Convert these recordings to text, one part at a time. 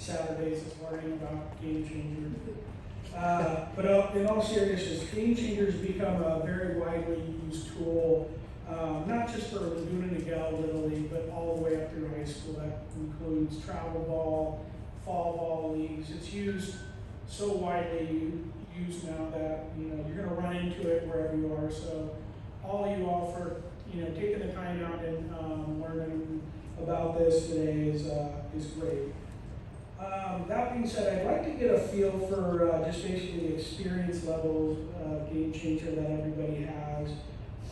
Saturdays is learning about GameChanger. But in all seriousness, GameChanger has become a very widely used tool, not just for Laguna Niguel Little League, but all the way up through high school. That includes travel ball, fall ball leagues. It's used so widely used now that you're going to run into it wherever you are. So all you all for taking the time out and learning about this today is great. That being said, I'd like to get a feel for just basically the experience levels of GameChanger that everybody has.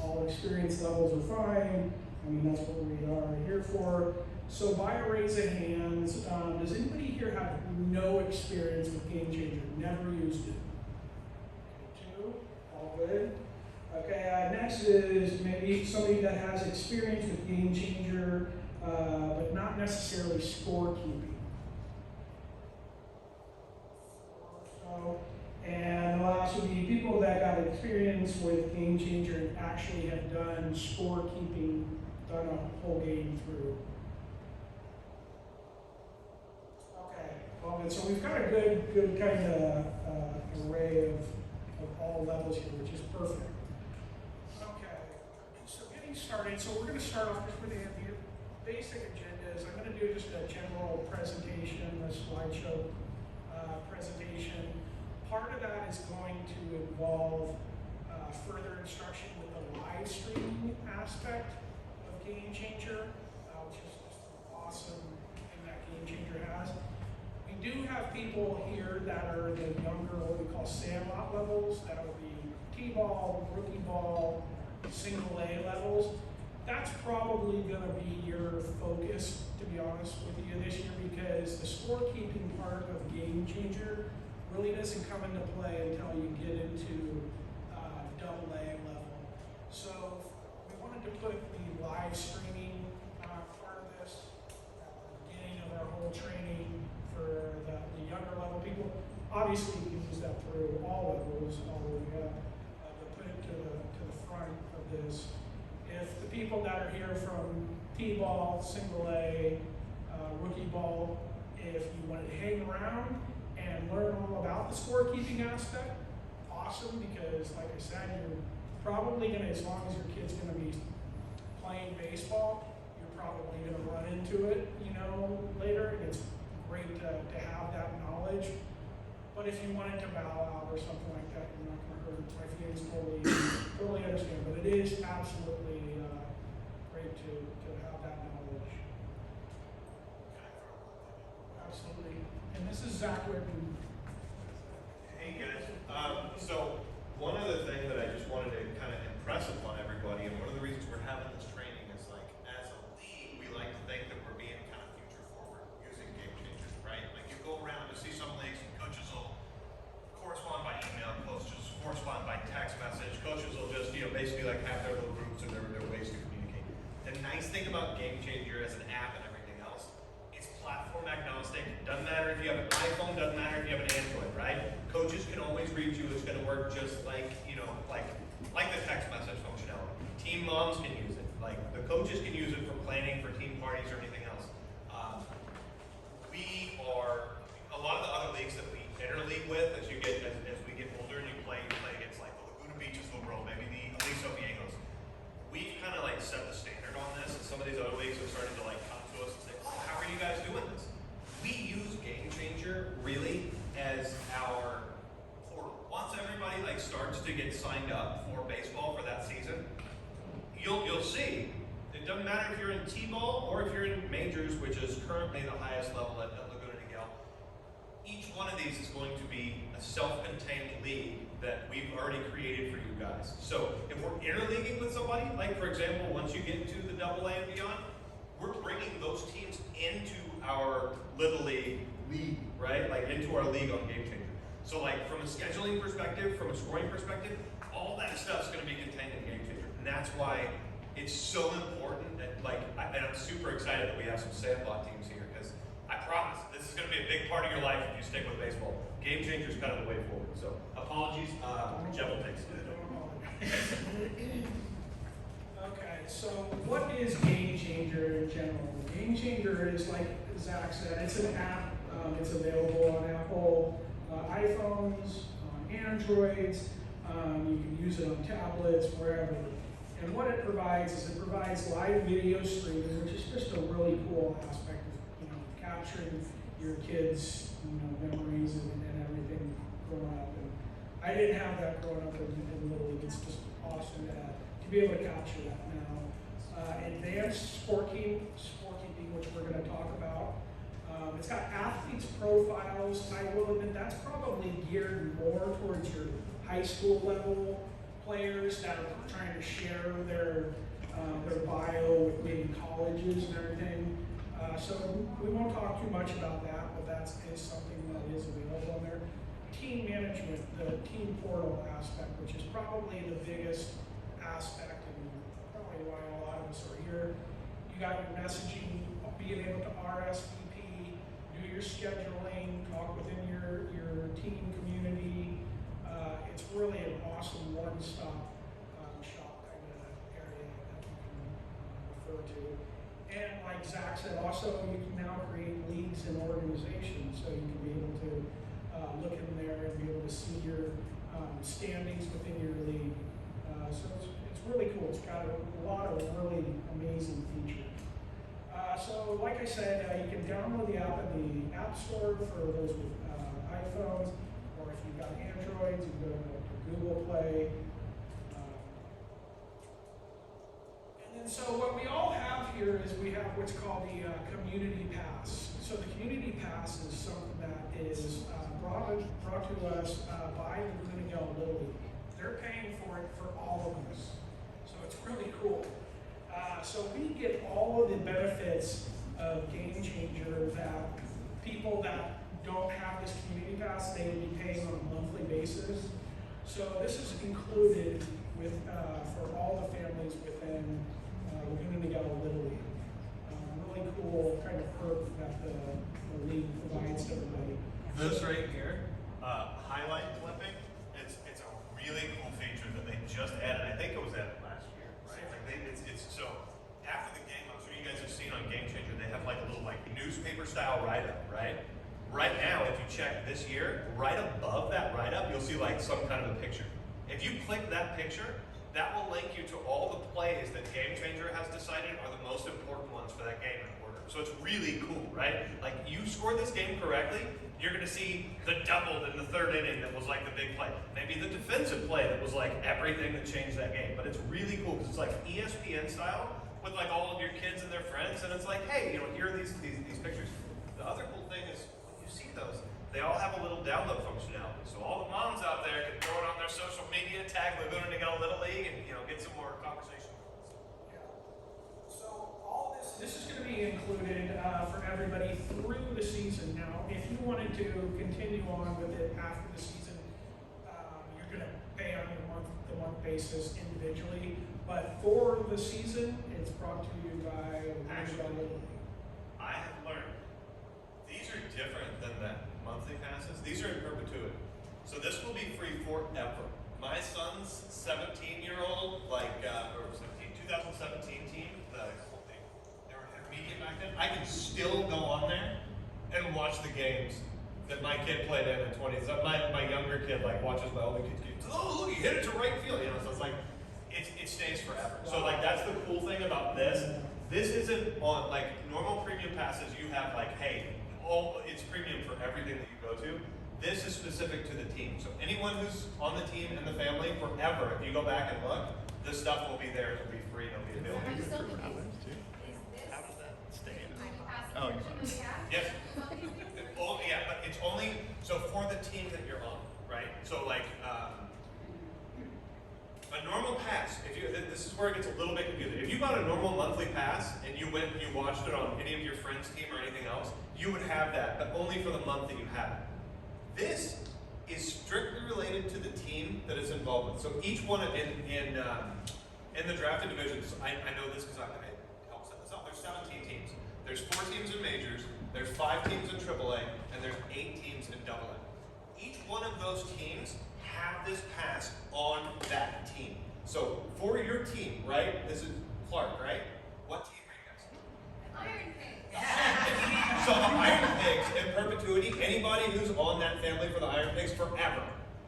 All experience levels are fine. I mean, that's what we are here for. So by a raise of hands, does anybody here have no experience with GameChanger? Never used it? Two? All good? Okay, next is maybe somebody that has experience with GameChanger, but not necessarily scorekeeping. And the last would be people that got experience with GameChanger and actually have done scorekeeping, done a whole game through. Okay, well, good. So we've got a good kind of array of all levels here, which is perfect. Okay, so getting started. So we're going to start off just with the basic agendas. I'm going to do just a general presentation, a slideshow presentation. Part of that is going to involve further instruction with the live streaming aspect of GameChanger, which is just an awesome thing that GameChanger has. We do have people here that are the younger, what we call sandlot levels. That will be T-ball, rookie ball, single A levels. That's probably going to be your focus, to be honest with you, this year, because the scorekeeping part of GameChanger really doesn't come into play until you get into AA level. So we wanted to put the live streaming part of this at the beginning of our whole training for the younger level people. Obviously, you can use that through all levels, all the way up, but put it to the front of this. If the people that are here from T-ball, single A, rookie ball, if you wanted to hang around and learn all about the scorekeeping aspect, awesome, because like I said, you're probably going to, as long as your kid's going to be playing baseball, you're probably going to run into it, later, and it's great to have that knowledge. But if you wanted to bow out or something like that, you're not going to hurt my feelings. Totally understand, but it is absolutely great to have that knowledge. Absolutely. And this is Zach Whitten. Hey guys. So one other thing that I just wanted to kind of impress upon everybody, and one of the reasons we're having this training is like, as a league, we like to think that we're being kind of future forward using GameChanger, right? Like you go around to see some leagues, and coaches will correspond by email, coaches correspond by text message, coaches will just basically like have their little groups and their ways to communicate. The nice thing about GameChanger as an app and everything else, it's platform agnostic. Doesn't matter if you have an iPhone, doesn't matter if you have an Android, right? Coaches can always reach you. It's going to work just like, like the text message functionality. Team moms can use it. Like the coaches can use it for planning for team parties or anything else. We are, a lot of the other leagues that we interleague with as we get older and you play against like the Laguna Beaches of the world, maybe the Aliso Viejos. We've kind of like set the standard on this, and some of these other leagues are starting to like come to us and say, oh, how are you guys doing this? We use GameChanger really as our portal. Once everybody like starts to get signed up for baseball for that season, you'll see. It doesn't matter if you're in T-ball or if you're in majors, which is currently the highest level at Laguna Niguel. Each one of these is going to be a self-contained league that we've already created for you guys. So if we're interleaguing with somebody, like for example, once you get to the AA and beyond, we're bringing those teams into our Little League, right? Like into our league on GameChanger. So like from a scheduling perspective, from a scoring perspective, all that stuff's going to be contained in GameChanger. And that's why it's so important that and I'm super excited that we have some sandlot teams here, because I promise this is going to be a big part of your life if you stick with baseball. GameChanger is kind of the way forward. So apologies, Geoff will take it. Okay, so what is GameChanger in general? GameChanger is, like Zach said, it's an app It's available on Apple iPhones, on Androids. You can use it on tablets, wherever. And what it provides is it provides live video streaming, which is just a really cool aspect of capturing your kids' memories and everything growing up. And I didn't have that growing up in Little League. It's just awesome to be able to capture that now. Advanced scorekeeping, which we're going to talk about. It's got athletes' profiles. I will admit that's probably geared more towards your high school level players that are trying to share their bio with maybe colleges and everything. So we won't talk too much about that, but that is something that is available on there. Team management, the team portal aspect, which is probably the biggest aspect and probably why a lot of us are here. You got your messaging, being able to RSVP, do your scheduling, talk within your team community. It's really an awesome one-stop shop kind of area that you can refer to. And like Zach said, also you can now create leagues and organizations, so you can be able to look in there and be able to see your standings within your league. So it's really cool. It's got a lot of really amazing features. So like I said, you can download the app in the App Store for those with iPhones, or if you've got Androids, you can go to Google Play. And then so what we all have here is we have what's called the Community Pass. So the Community Pass is something that is brought to us by the Laguna Little League. They're paying for it for all of us. So it's really cool. So we get all of the benefits of GameChanger that people that don't have this Community Pass, they would be paying on a monthly basis. So this is included with for all the families within Laguna Little League. Really cool kind of perk that the league provides to everybody. This right here, highlight clipping, it's a really cool feature that they just added. I think it was added last year, right? Like it's so after the game, I'm sure you guys have seen on GameChanger, they have like a little like newspaper style write-up, right? Right now, if you check this year, right above that write-up, you'll see like some kind of a picture. If you click that picture, that will link you to all the plays that GameChanger has decided are the most important ones for that game in order. So it's really cool, right? Like you scored this game correctly, you're gonna see the double in the third inning that was like the big play. Maybe the defensive play that was like everything that changed that game. But it's really cool because it's like ESPN style with like all of your kids and their friends, and it's like, hey, here are these pictures. The other cool thing is when you see those, they all have a little download functionality. So all the moms out there can throw it on their social media, tag Laguna Little League, and get some more conversation. Yeah. So all this is going to be included for everybody through the season. Now, if you wanted to continue on with it after the season, you're going to pay on a month-to-month basis individually. But for the season, it's brought to you by Laguna Little League. I have learned these are different than that. Monthly passes, these are in perpetuity. So this will be free forever. My son's 17-year-old, or 2017 team, they were intermediate back then. I can still go on there and watch the games that my kid played in 20s. My younger kid watches my older kid's games. Oh, look, he hit it to right field. So it's like, it stays forever. So that's the cool thing about this. This isn't on normal premium passes. You have it's premium for everything that you go to. This is specific to the team. So anyone who's on the team and the family forever, if you go back and look, this stuff will be there. It'll be free. It'll be available. How does that stay in? Oh, Yes. Yeah, but it's only so for the team that you're on, right? So a normal pass. This is where it gets a little bit confusing. If you got a normal monthly pass and you went and you watched it on any of your friends' team or anything else, you would have that, but only for the month that you have it. This is strictly related to the team that is involved with. So each one in the drafted divisions, I know this because I helped set this up. There's 17 teams. There's 4 teams in majors. There's 5 teams in AAA, and there's 8 teams in AA. Each one of those teams have this pass on that team. So for your team, right? This is Clark, right? What team are you guys? Iron Pigs. So Iron Pigs in perpetuity pigs forever.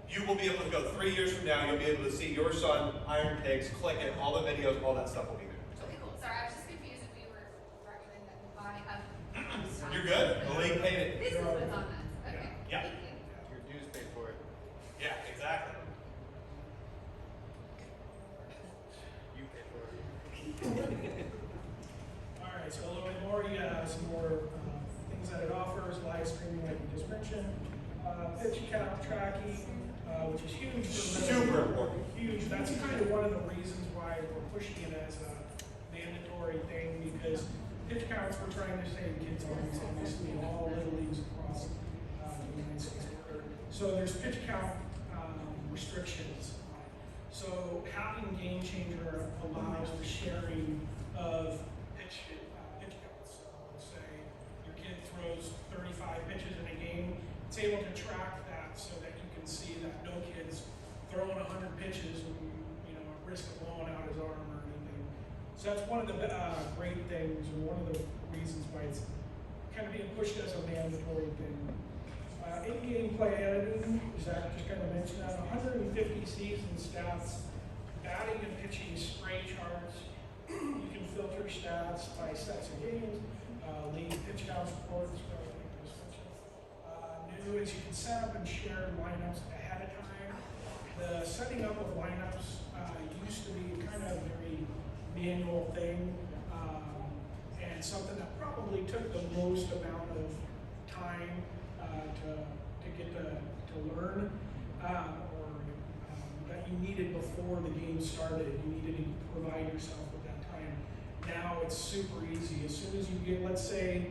You will be able to go 3 years from now, you'll be able to see your son, iron pigs, click it, all the videos, all that stuff will be there. Okay, cool. Sorry, I was just confused if we were recommending that we buy a. You're good. The league paid it. This is what's on that. Okay. Yeah. Thank you. Your dues paid for it. Yeah, exactly. You paid for it. All right, so a little bit more, you got some more things that it offers, live streaming like you just mentioned, pitch count tracking, which is huge. Super important. Huge. That's kind of one of the reasons why we're pushing it as a mandatory thing, because pitch counts, we're trying to save kids on obviously in all little leagues across the United States. So there's pitch count restrictions. So having GameChanger allows the sharing of pitch counts. So let's say your kid throws 35 pitches in a game, it's able to track that so that you can see that no kid's throwing 100 pitches and at risk of blowing out his arm or anything. So that's one of the great things, or one of the reasons why it's kind of being pushed as a mandatory thing. In-game play editing, Zach just kind of mentioned that, 150 season stats, batting and pitching spray charts. You can filter stats by sets of games, league pitch count reports, new is you can set up and share lineups ahead of time. The setting up of lineups used to be kind of a very manual thing, and something that probably took the most amount of time to get to learn, or that you needed before the game started. You needed to provide yourself with that time. Now it's super easy. As soon as you get, let's say,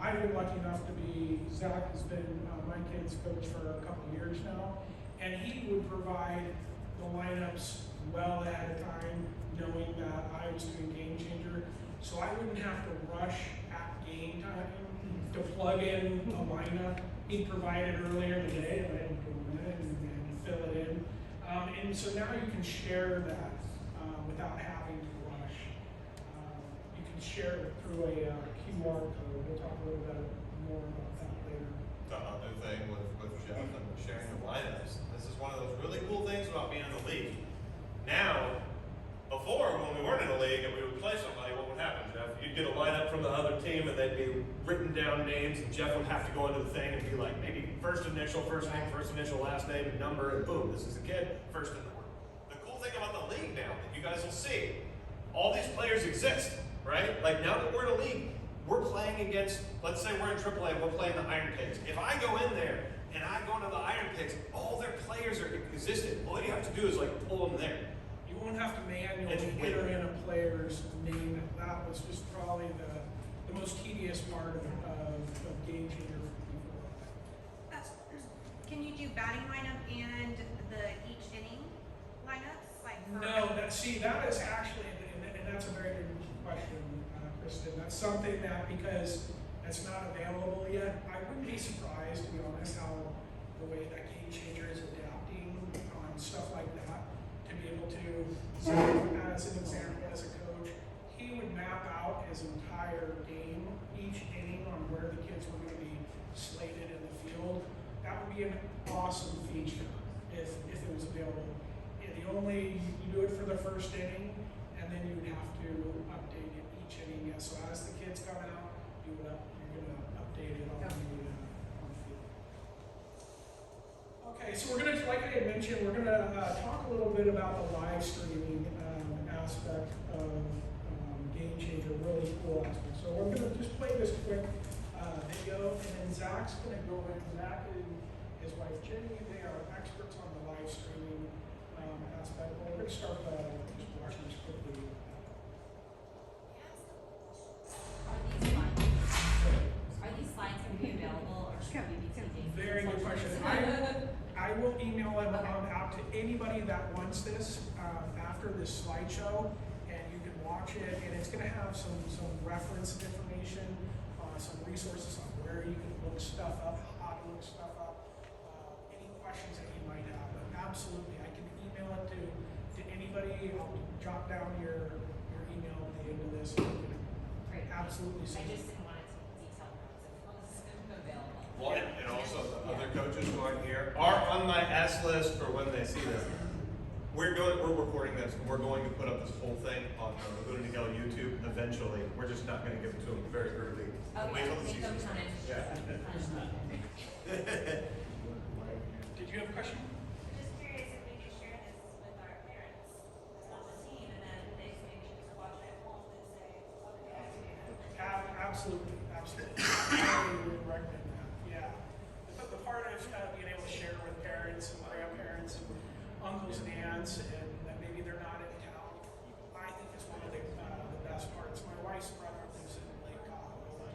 I've been lucky enough to be, Zach has been my kid's coach for a couple of years now, and he would provide the lineups well ahead of time, knowing that I was doing GameChanger, so I wouldn't have to rush at game time to plug in a lineup. He'd provide it earlier in the day, and I would go in and fill it in. And so now you can share that without having to rush. You can share it through a QR code. We'll talk a little bit more about that later. Another thing with Geoff and sharing the lineups. This is one of those really cool things about being in the league. Now, before, when we weren't in a league and we would play somebody, what would happen, Geoff? You'd get a lineup from the other team and they'd be written down names, and Geoff would have to go into the thing and be like, maybe first initial, first name, first initial, last name, and number, and boom, this is the kid, first and number. The cool thing about the league now that you guys will see, all these players exist, right? Like now that we're in a league, we're playing against, let's say we're in AAA, we're playing the Iron Pigs. If I go in there and I go into the Iron Pigs, all their players are existent. All you have to do is like pull them there. You won't have to manually enter in a player's name. That was just probably the most tedious part of GameChanger for people. Can you do batting lineup and the each inning lineups? No, that is actually, and that's a very good question, Kristen. That's something that, because it's not available yet, I wouldn't be surprised, to be honest, how the way that GameChanger is adapting on stuff like that, to be able to, so as an example, as a coach, he would map out his entire game, each inning, on where the kids were going to be slated in the field. That would be an awesome feature if it was available. You do it for the first inning, and then you would have to update it each inning. So as the kids come out, you're going to update it on the field. Okay, so we're going to, like I had mentioned, we're going to talk a little bit about the live streaming aspect of GameChanger, really cool aspect. So we're going to just play this quick video, and then Zach's going to go in. Zach and his wife Jenny, they are experts on the live streaming aspect. Well, we're going to start just watching this quick video. Are these slides going to be available, or should we be taking? Very good question. I will email them out to anybody that wants this after this slideshow, and you can watch it. And it's going to have some reference information, some resources on where you can look stuff up, how to look stuff up, any questions that you might have. But absolutely, I can email it to anybody. I'll jot down your email at the end of this. And you can Great. absolutely see I it. just didn't want it to be detailed notes if it was available. Well, and also the other coaches who aren't here are on my S list for when they see this. We're recording this, and we're going to put up this whole thing on the Laguna Niguel YouTube eventually. We're just not going to give it to them very early. Oh, Wait yeah, till the make them season's punish. Did you have a question? Just curious if we could share this with our parents on the team, and then they can maybe just watch it at home and say, okay, I see that. Absolutely, absolutely. I would recommend that, yeah. The part of being able to share with parents and grandparents and uncles and aunts, and that maybe they're not in town, I think is one of the best parts. My wife's brother lives in Lake Tahoe,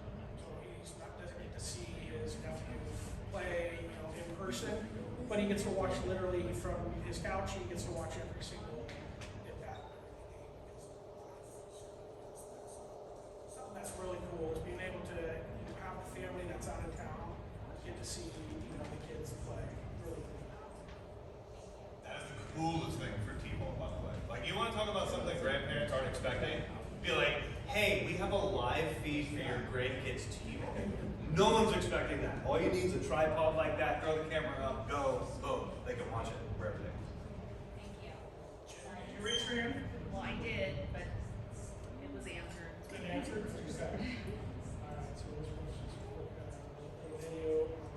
so doesn't get to see his nephew play, in person, but he gets to watch literally from his couch. He gets to watch every single at-bat. Something that's really cool is being able to have a family that's out of town get to see the kids play. Really cool. That is the coolest thing for T-ball, by the way. Like, you want to talk about something grandparents aren't expecting? Be like, hey, we have a live feed for your grandkids' T-ball. No one's expecting that. All you need is a tripod like that, throw the camera up, go, boom. They can watch it wherever they want. Thank you. Did you raise your hand? Well, I did, but it was answered. Good answer. Okay. All right, so those questions for video on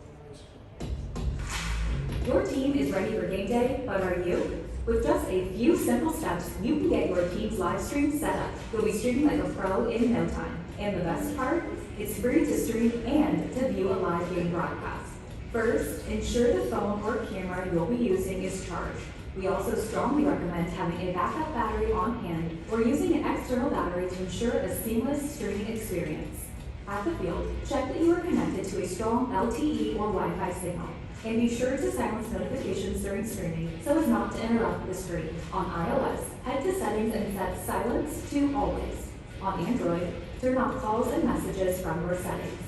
the Your team is ready for game day, but are you? With just a few simple steps, you can get your team's live stream set up. You'll be streaming like a pro in no time. And the best part? It's free to stream and to view a live game broadcast. First, ensure the phone or camera you'll be using is charged. We also strongly recommend having a backup battery on hand or using an external battery to ensure a seamless streaming experience. At the field, check that you are connected to a strong LTE or Wi-Fi signal. And be sure to silence notifications during streaming so as not to interrupt the stream. On iOS, head to settings and set silence to always. On Android, turn off calls and messages from your settings.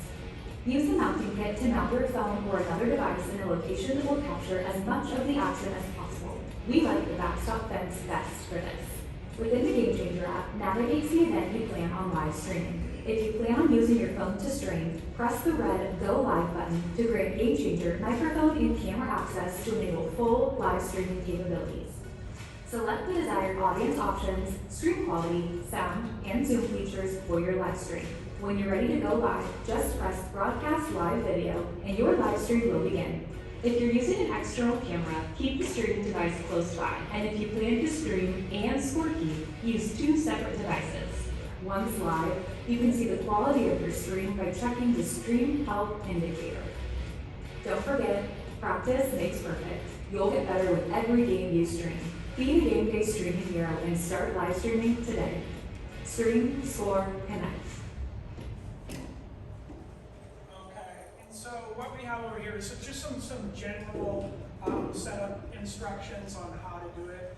Use the mounting kit to mount your phone or another device in a location that will capture as much of the action as possible. We like the backstop fence best for this. Within the GameChanger app, navigate to the event you plan on live streaming. If you plan on using your phone to stream, press the red Go Live button to grant GameChanger microphone and camera access to enable full live streaming capabilities. Select the desired audience options, stream quality, sound, and zoom features for your live stream. When you're ready to go live, just press Broadcast Live Video and your live stream will begin. If you're using an external camera, keep the streaming device close by. And if you plan to stream and scorekeep, use two separate devices. Once live, you can see the quality of your stream by checking the Stream Health indicator. Don't forget, practice makes perfect. You'll get better with every game you stream. Be a game day streaming hero and start live streaming today. Stream, score, connect. Okay, and so what we have over here is just some general setup instructions on how to do it.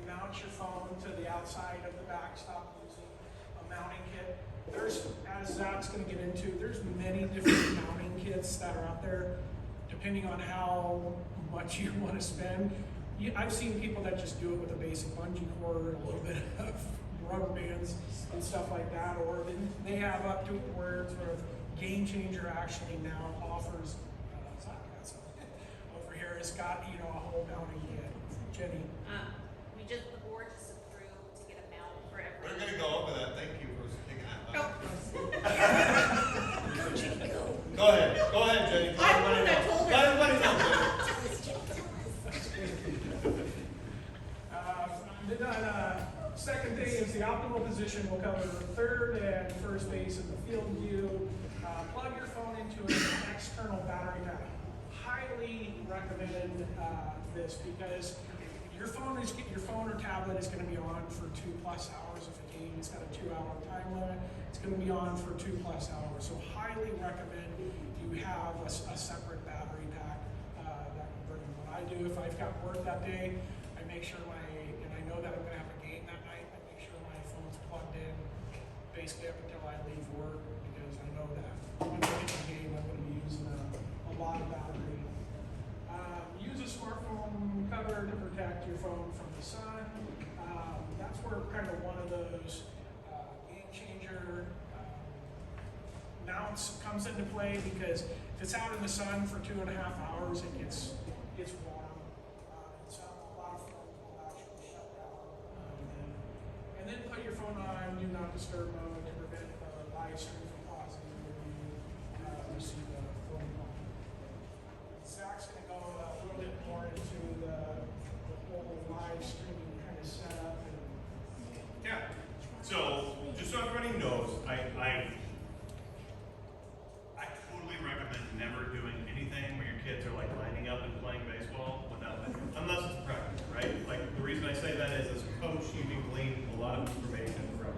Mount your phone to the outside of the backstop using a mounting kit. There's, as Zach's going to get into, there's many different mounting kits that are out there, depending on how much you want to spend. I've seen people that just do it with a basic bungee cord, a little bit of rubber bands and stuff like that, or then they have up to where sort of GameChanger actually now offers. Zach has some over here. It's got a whole mounting kit. Jenny. We just, the board just approved to get a mount for every. We're going to go over that. Thank you for taking that. Go ahead, Jenny. Let everybody know. Let everybody know, Jenny. Second thing is the optimal position. We'll cover third and first base in the field view. Plug your phone into an external battery pack. Highly recommend this because your phone or tablet is going to be on for 2+ hours of a game. It's got a 2-hour time limit. It's going to be on for 2+ hours. So highly recommend you have a separate battery pack that can bring. What I do if I've got work that day, I make sure and I know that I'm going to have a game that night, I make sure my phone's plugged in basically up until I leave work because I know that once I get to the game, I'm going to be using a lot of battery. Use a smartphone cover to protect your phone from the sun. That's where kind of one of those GameChanger mounts comes into play because if it's out in the sun for 2.5 hours, it gets warm. So a lot of phones will actually shut down. And then put your phone on do not disturb mode to prevent the live stream from pausing when you receive a phone call. Zach's going to go a little bit more into the whole live streaming kind of setup. Yeah. So just so everybody knows, I totally recommend never doing anything where your kids are like lining up and playing baseball unless it's practice, right? Like the reason I say that is as a coach, you can glean a lot of information from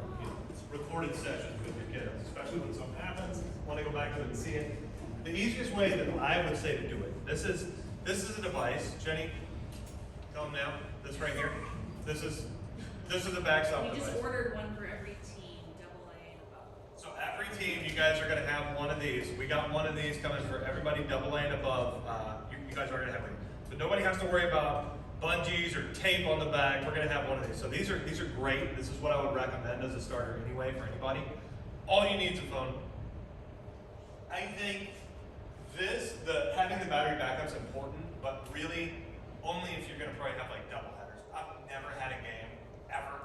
recorded sessions with your kids, especially when something happens, want to go back to it and see it. The easiest way that I would say to do it, this is a device, Jenny, tell them now, this right here, this is the backstop We device. just ordered one for every team, AA and above. So every team, you guys are going to have one of these. We got one of these coming for everybody AA and above. You guys are going to have one. So nobody has to worry about bungees or tape on the back. We're going to have one of these. So these are great. This is what I would recommend as a starter anyway for anybody. All you need is a phone. I think having the battery backup's important, but really only if you're going to probably have like double headers. I've never had a game ever,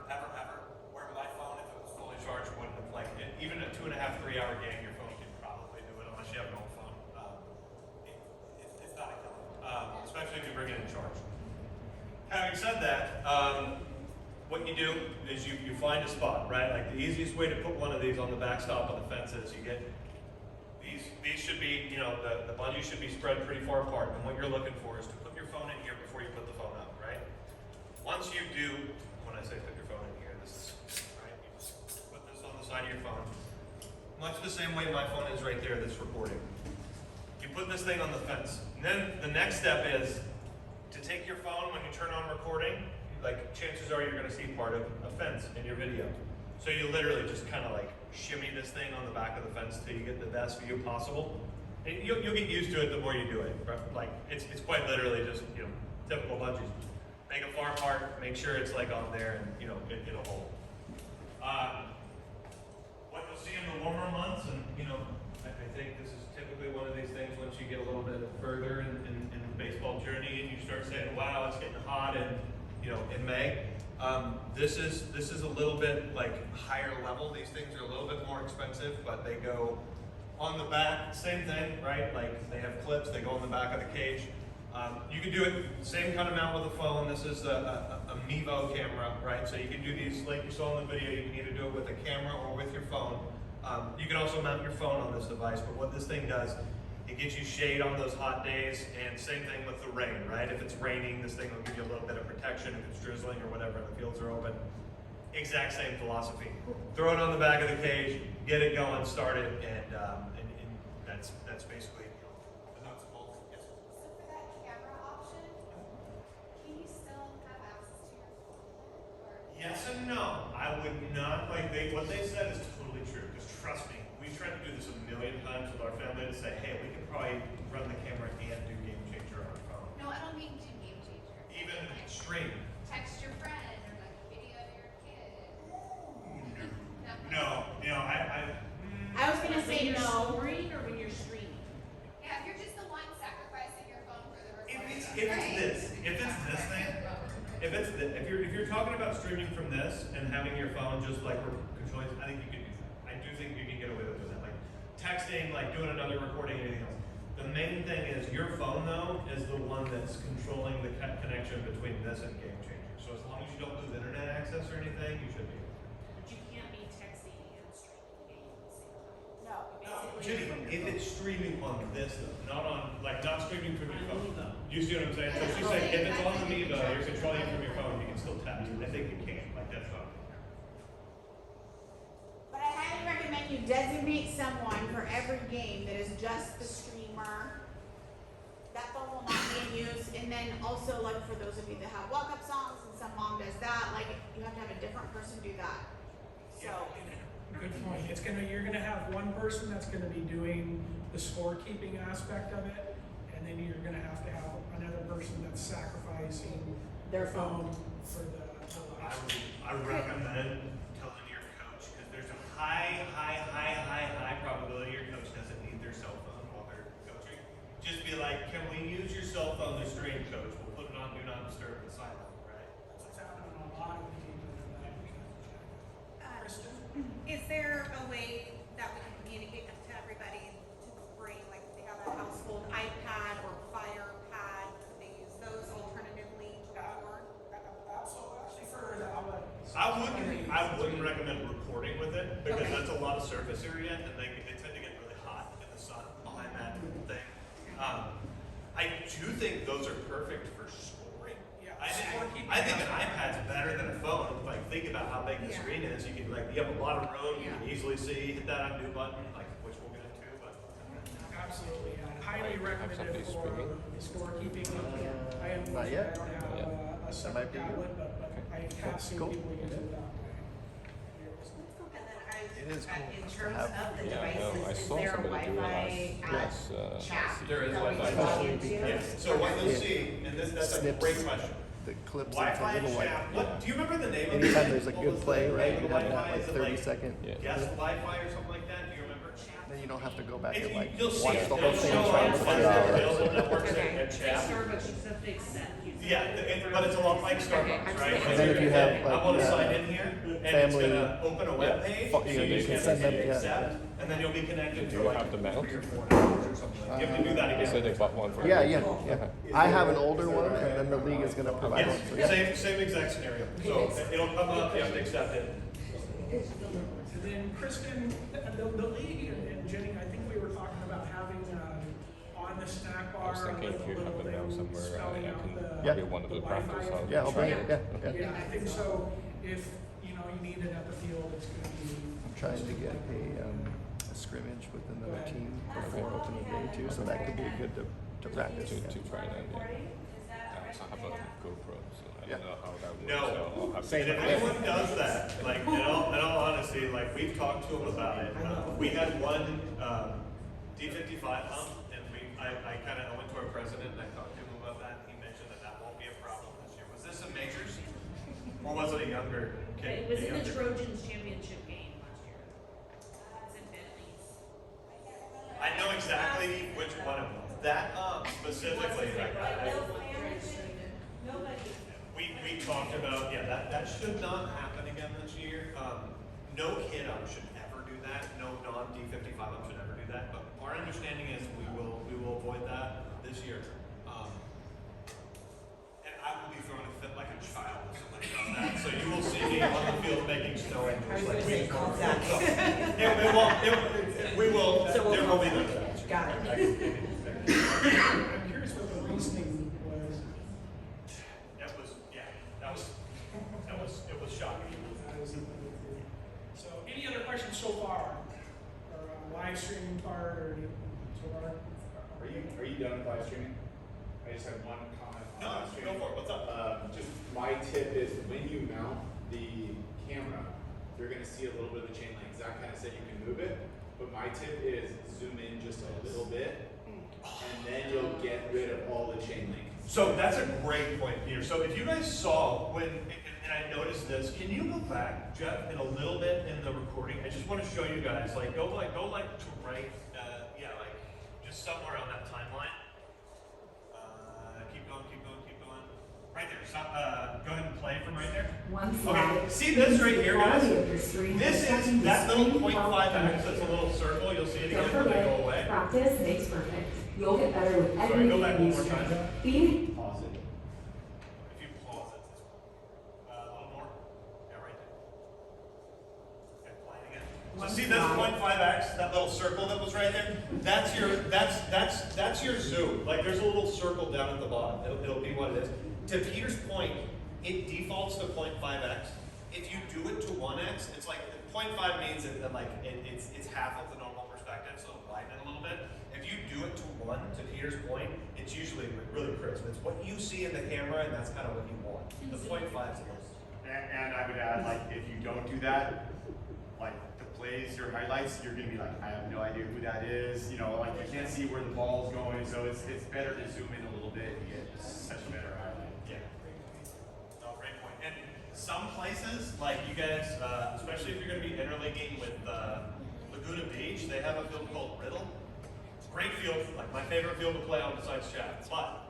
where my phone, if it was fully charged, wouldn't have like even a 2.5, 3 hour game, your phone can probably do it unless you have an old phone. It's not a killer, especially if you bring it in charge. Having said that, what you do is you find a spot, right? Like the easiest way to put one of these on the backstop of the fence is you get these should be, the bungee should be spread pretty far apart, and what you're looking for is to put your phone in here before you put the phone up, right? Once you do, when I say put your phone in here, this is, right, you just put this on the side of your phone, much the same way my phone is right there that's recording. You put this thing on the fence, and then the next step is to take your phone when you turn on recording, like chances are you're going to see part of a fence in your video. So you literally just kind of like shimmy this thing on the back of the fence till you get the best view possible. And you'll get used to it the more you do it. Right? Like it's quite literally just typical bungees. Make it far apart, make sure it's like on there, and it'll hold. What you'll see in the warmer months, and I think this is typically one of these things once you get a little bit further in the baseball journey and you start saying, wow, it's getting hot in May. This is a little bit like higher level. These things are a little bit more expensive, but they go on the back, same thing, right? Like they have clips, they go on the back of the cage. You can do it same kind of mount with a phone. This is a Mevo camera, right? So you can do these like you saw in the video. You can either do it with a camera or with your phone. You can also mount your phone on this device, but what this thing does, it gives you shade on those hot days, and same thing with the rain, right? If it's raining, this thing will give you a little bit of protection if it's drizzling or whatever and the fields are open. Exact same philosophy. Throw it on the back of the cage, get it going, start it, and that's basically the nuts and bolts. Yes. So for that camera option, can you still have access to your phone then? Or Yes and no. I would not what they said is totally true. Because trust me, we tried to do this a million times with our family to say, hey, we could probably run the camera and do GameChanger on our phone. no, I don't mean do GameChanger. Even Like, stream. text your friend or like a video of your kid. No, I was gonna say When you're no. scoring or when you're streaming? Yeah, if you're just the one sacrificing your phone for the recording. if you're talking about streaming from this and having your phone just like controlling, I think you can do that. I do think you can get away with doing that, like texting, like doing another recording, anything else. The main thing is your phone though is the one that's controlling the connection between this and GameChanger. So as long as you don't lose internet access or anything, you should be. But you can't be texting and streaming the game at the same time. No. Jenny, if it's streaming on this though, not streaming from your phone. You see what I'm saying? So she's saying if it's on the Mevo, you're controlling it from your phone, you can still text. I think you can. Like that's fine. But I highly recommend you designate someone for every game that is just the streamer. That phone will not be in use. And then also, like for those of you that have walk-up songs, and some mom does that, like you have to have a different person do that. So. Good point. You're gonna have one person that's gonna be doing the scorekeeping aspect of it, and then you're gonna have another person that's sacrificing Their phone. for the I recommend telling your coach because there's a high probability your coach doesn't lot of surface area, and they tend to get really hot in the sun behind that thing. I do think those are perfect for scoring. Yeah, I scorekeeping. think an iPad's better than a phone. Like, think about how big the screen is. You can, like, you have a lot of room. You can easily see, hit that undo button, like, which we'll get into, but. Absolutely, yeah. Highly recommended for the scorekeeping. I am, Not I yet. don't have a separate might be tablet, but I have seen Cool. people use it that way. And then It is cool in to terms have- of the Yeah, I know. I devices, is saw there a somebody do it Wi-Fi last chat? There is that we Wi-Fi. can log Especially into? because- Yeah, so what you'll see, and that's a Snips great question. the clips Wi-Fi into little chat, like. what, do you remember the name of it? Anytime there's a What good was the play, name right? of You the have that Wi-Fi? like Is it 30-second. Yeah. Guest Wi-Fi or something like that, do you remember? Then you don't have to go back and like You'll see watch it. the It'll whole thing show and try on to the figure out. available networks Okay. and chat. Starbucks, you just have to accept. Yeah, but it's a lot like Starbucks, right? And then if you have, like, I want to sign in here, and it's family- gonna open a web page, Fu- so you know, you you can just send them, hit yeah. accept, and then you'll be connected Do to you like have the mount? 3 or 4 hours or something. You have to do that They said again. they bought one for Yeah, you. yeah. I have an older one, and then the league is gonna provide one. So yeah. Same exact scenario. So it'll come up, you have to accept it. And then Kristen, the league and Jenny, I think we were talking about having on the snack bar. I was thinking if you have it now somewhere, spelling I out can the- Yeah. be one of the the Wi-Fi practice. I'll Yeah, I'll bring it. Yeah, yeah. Yeah, I think so. If, you know, you need it at the field, it's gonna be. I'm trying to get a scrimmage with another team before opening day too, so that could be good to practice. to Yeah. try that. Yeah. Recording, is that I also have already a GoPro, so I Yeah. don't know how that works. No. So I'll have Same. And if anyone does that, like, in all honesty, like, we've talked to them about it. We had one D55 hump, and I kind of went to our president and I talked to him about that. He mentioned that won't be a problem this year. Was this a majors? Or was it a younger kid? It was A in the younger- Trojans championship game last year. It's in Bentley's. I know exactly which one it was. That specifically, like, Nobody. we talked about, yeah, that should not happen again this year. No kid up should ever do that. No non-D55 up should ever do that. But our understanding is we will avoid that this year. And I will be throwing a fit like a child if somebody does that. So you will see me on the field making snow angels. Like we will. There will be no. Got it. I'm curious what the reasoning was. It was shocking. So, any other questions so far? Or live streaming part, or any, so far? Are you done with live streaming? I just have one comment on No, live go streaming. for it. What's up? Just my tip is when you mount the camera, you're gonna see a little bit of the chain link. Zach kind of said you can move it, but my tip is zoom in just a little bit, and then you'll get rid of all the chain link. So that's a great point, Peter. So if you guys saw when, and I noticed this, can you go back, Jeff, in a little bit in the recording? I just want to show you guys, like, go to right, like, just somewhere on that timeline. Keep going. Right there. Stop. Go ahead and play from right there. One slide. Okay. See this right here, guys? Quality of your stream This is is that little extremely 0.5 well x. That's a little circle. You'll see it Don't again when they go forget, away. practice makes perfect. You'll get better with Sorry, every go back one use. more time. Feed Pause it. If you pause it, a little more. Yeah, right there. Okay, play it again. So see this 0.5x, that little circle that was right there? That's your zoom. Like there's a little circle down at the bottom. It'll be what it is. To Peter's point, it defaults to 0.5x. If you do it to 1x, it's like 0.5 means that like it's half of the normal perspective, so widen it a little bit. If you do it to 1, to Peter's point, it's usually really crisp. It's what you see in the camera, and that's kind of what you want. The 0.5 is the most. And I would add, like, if you don't do that, like the plays, your highlights, you're gonna be like, I have no idea who that is. You know, like you can't see where the ball's going, so it's better to zoom in a little bit and get such a better highlight. Yeah. No, great point. And some places, like you guys, especially if you're going to be interleaguing with Laguna Beach, they have a field called Riddle. Great field, like my favorite field to play on besides Chat, but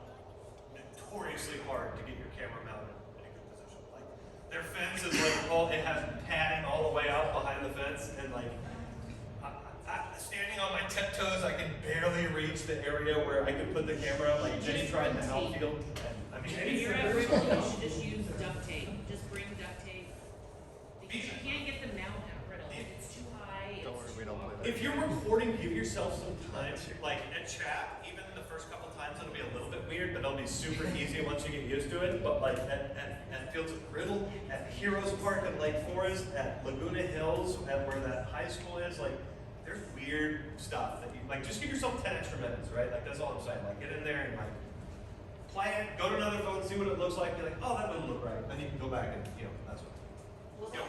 notoriously hard to get your camera mounted in a good position. Like their fence is like it has padding all the way out behind the fence, and like standing on my tiptoes, I can barely reach the area where I could put the camera. Like Jenny tried in the outfield. I mean, If you're at Riddle, you should just use duct tape. Just bring duct tape. Because you can't get the mount at Riddle. It's too high. If you're recording, give yourself some time. Like at chat, even the first couple times it'll be a little bit weird, but it'll be super easy once you get used to it. But like at Fields of Griddle, at Heroes Park in Lake Forest, at Laguna Hills, at where that high school is, like there's weird stuff that you like. Just give yourself 10 extra minutes, right? Like that's all I'm saying. Like get in there and like play it. Go to another phone, see what it looks like. Be like, oh, that doesn't look right. Then you can go back and that's what. Yep.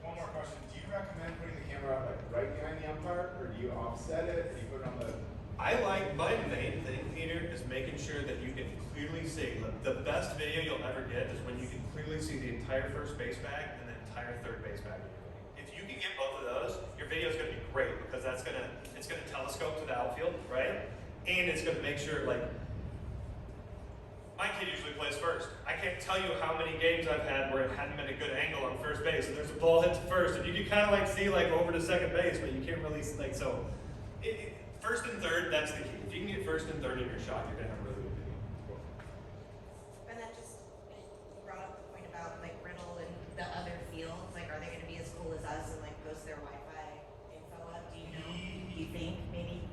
One more question. Do you recommend putting the camera like right behind the umpire, or do you offset it? Do you put it on the? I like, my main thing, Peter, is making sure that you can clearly see. Look, the best video you'll ever get is when you can clearly see the entire first base bag and the entire third base bag. If you can get both of those, your video is going to be great because it's going to telescope to the outfield, right? And it's going to make sure, like, my kid usually plays first. I can't tell you how many games I've had where it hadn't been a good angle on first base, and there's a ball hit to first, and you can kind of like see like over to second base, but you can't really like so. First and third, that's the key. If you can get first and third in your shot, you're gonna have a really good video. And then just brought up the point about like Riddle and the other fields. Like, are they going to be as cool as us and like post their Wi-Fi info up? Do you know? Do you think maybe?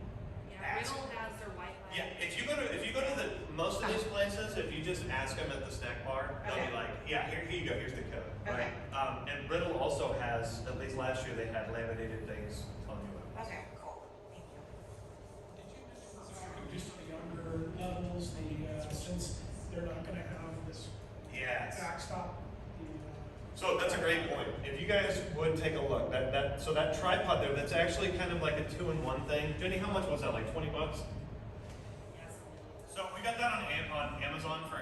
Yeah, Riddle has their Wi-Fi. Yeah, if you go to the most of these places, if you just ask them at the snack bar, they'll be like, yeah, here you go, here's the code. Okay. Right? And Riddle also has, at least last year, they had laminated things telling you what. Okay, cool. Thank you. Just the younger levels, since they're not gonna have this Yes. backstop. So that's a great point. If you guys would take a look, so that tripod there, that's actually kind of like a 2-in-1 thing. Jenny, how much was that? Like $20? Yes. So we got that on Amazon for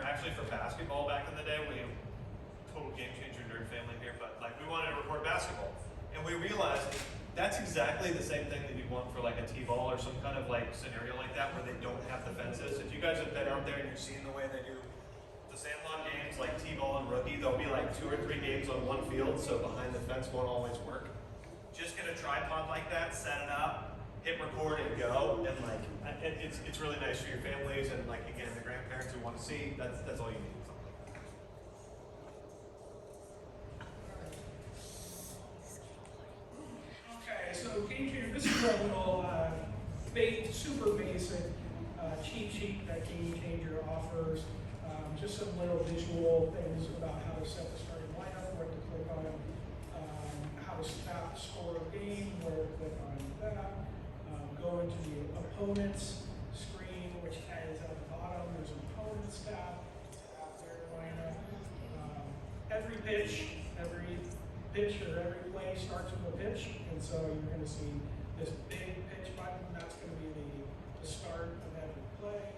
basketball back in the day. We have total game changer nerd family here, but like we wanted to record basketball, and we realized that's exactly the same thing that you'd want for like a T-ball or some kind of like scenario like that where they don't have the fences. If you guys have been out there and you're seeing the way they do the Sandlot games, like T-ball and rookie, there'll be like 2 or 3 games on one field, so behind the fence won't always work. Just get a tripod like that, set it up, hit record and go, and like it's really nice for your families and like again the grandparents who want to see. That's all you need. Okay, so GameChanger, this is a little super basic cheat sheet that GameChanger offers. Just some little visual things about how to set the starting lineup, what to click on, how to score a game, where to click on that. Go into the opponent's screen, which is at the bottom. There's an opponent's tab. Tap their lineup. Every pitch or every play starts with a pitch, and so you're going to see this big pitch button. That's going to be the start of every play.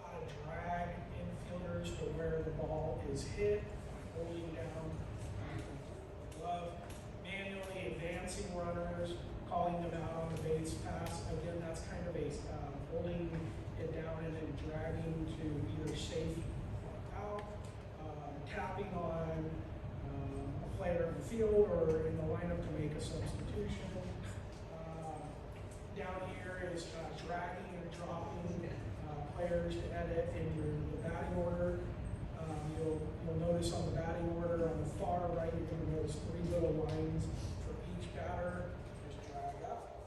How to drag infielders to where the ball is hit by holding down the glove. Manually advancing runners, calling them out on the base pass. Again, that's kind of a holding it down and then dragging to either safe or out. Tapping on a player in the field or in the lineup to make a substitution. Down here is dragging and dropping players to edit in the batting order. You'll notice on the batting order on the far right, you're going to notice 3 little lines for each batter. Just drag up,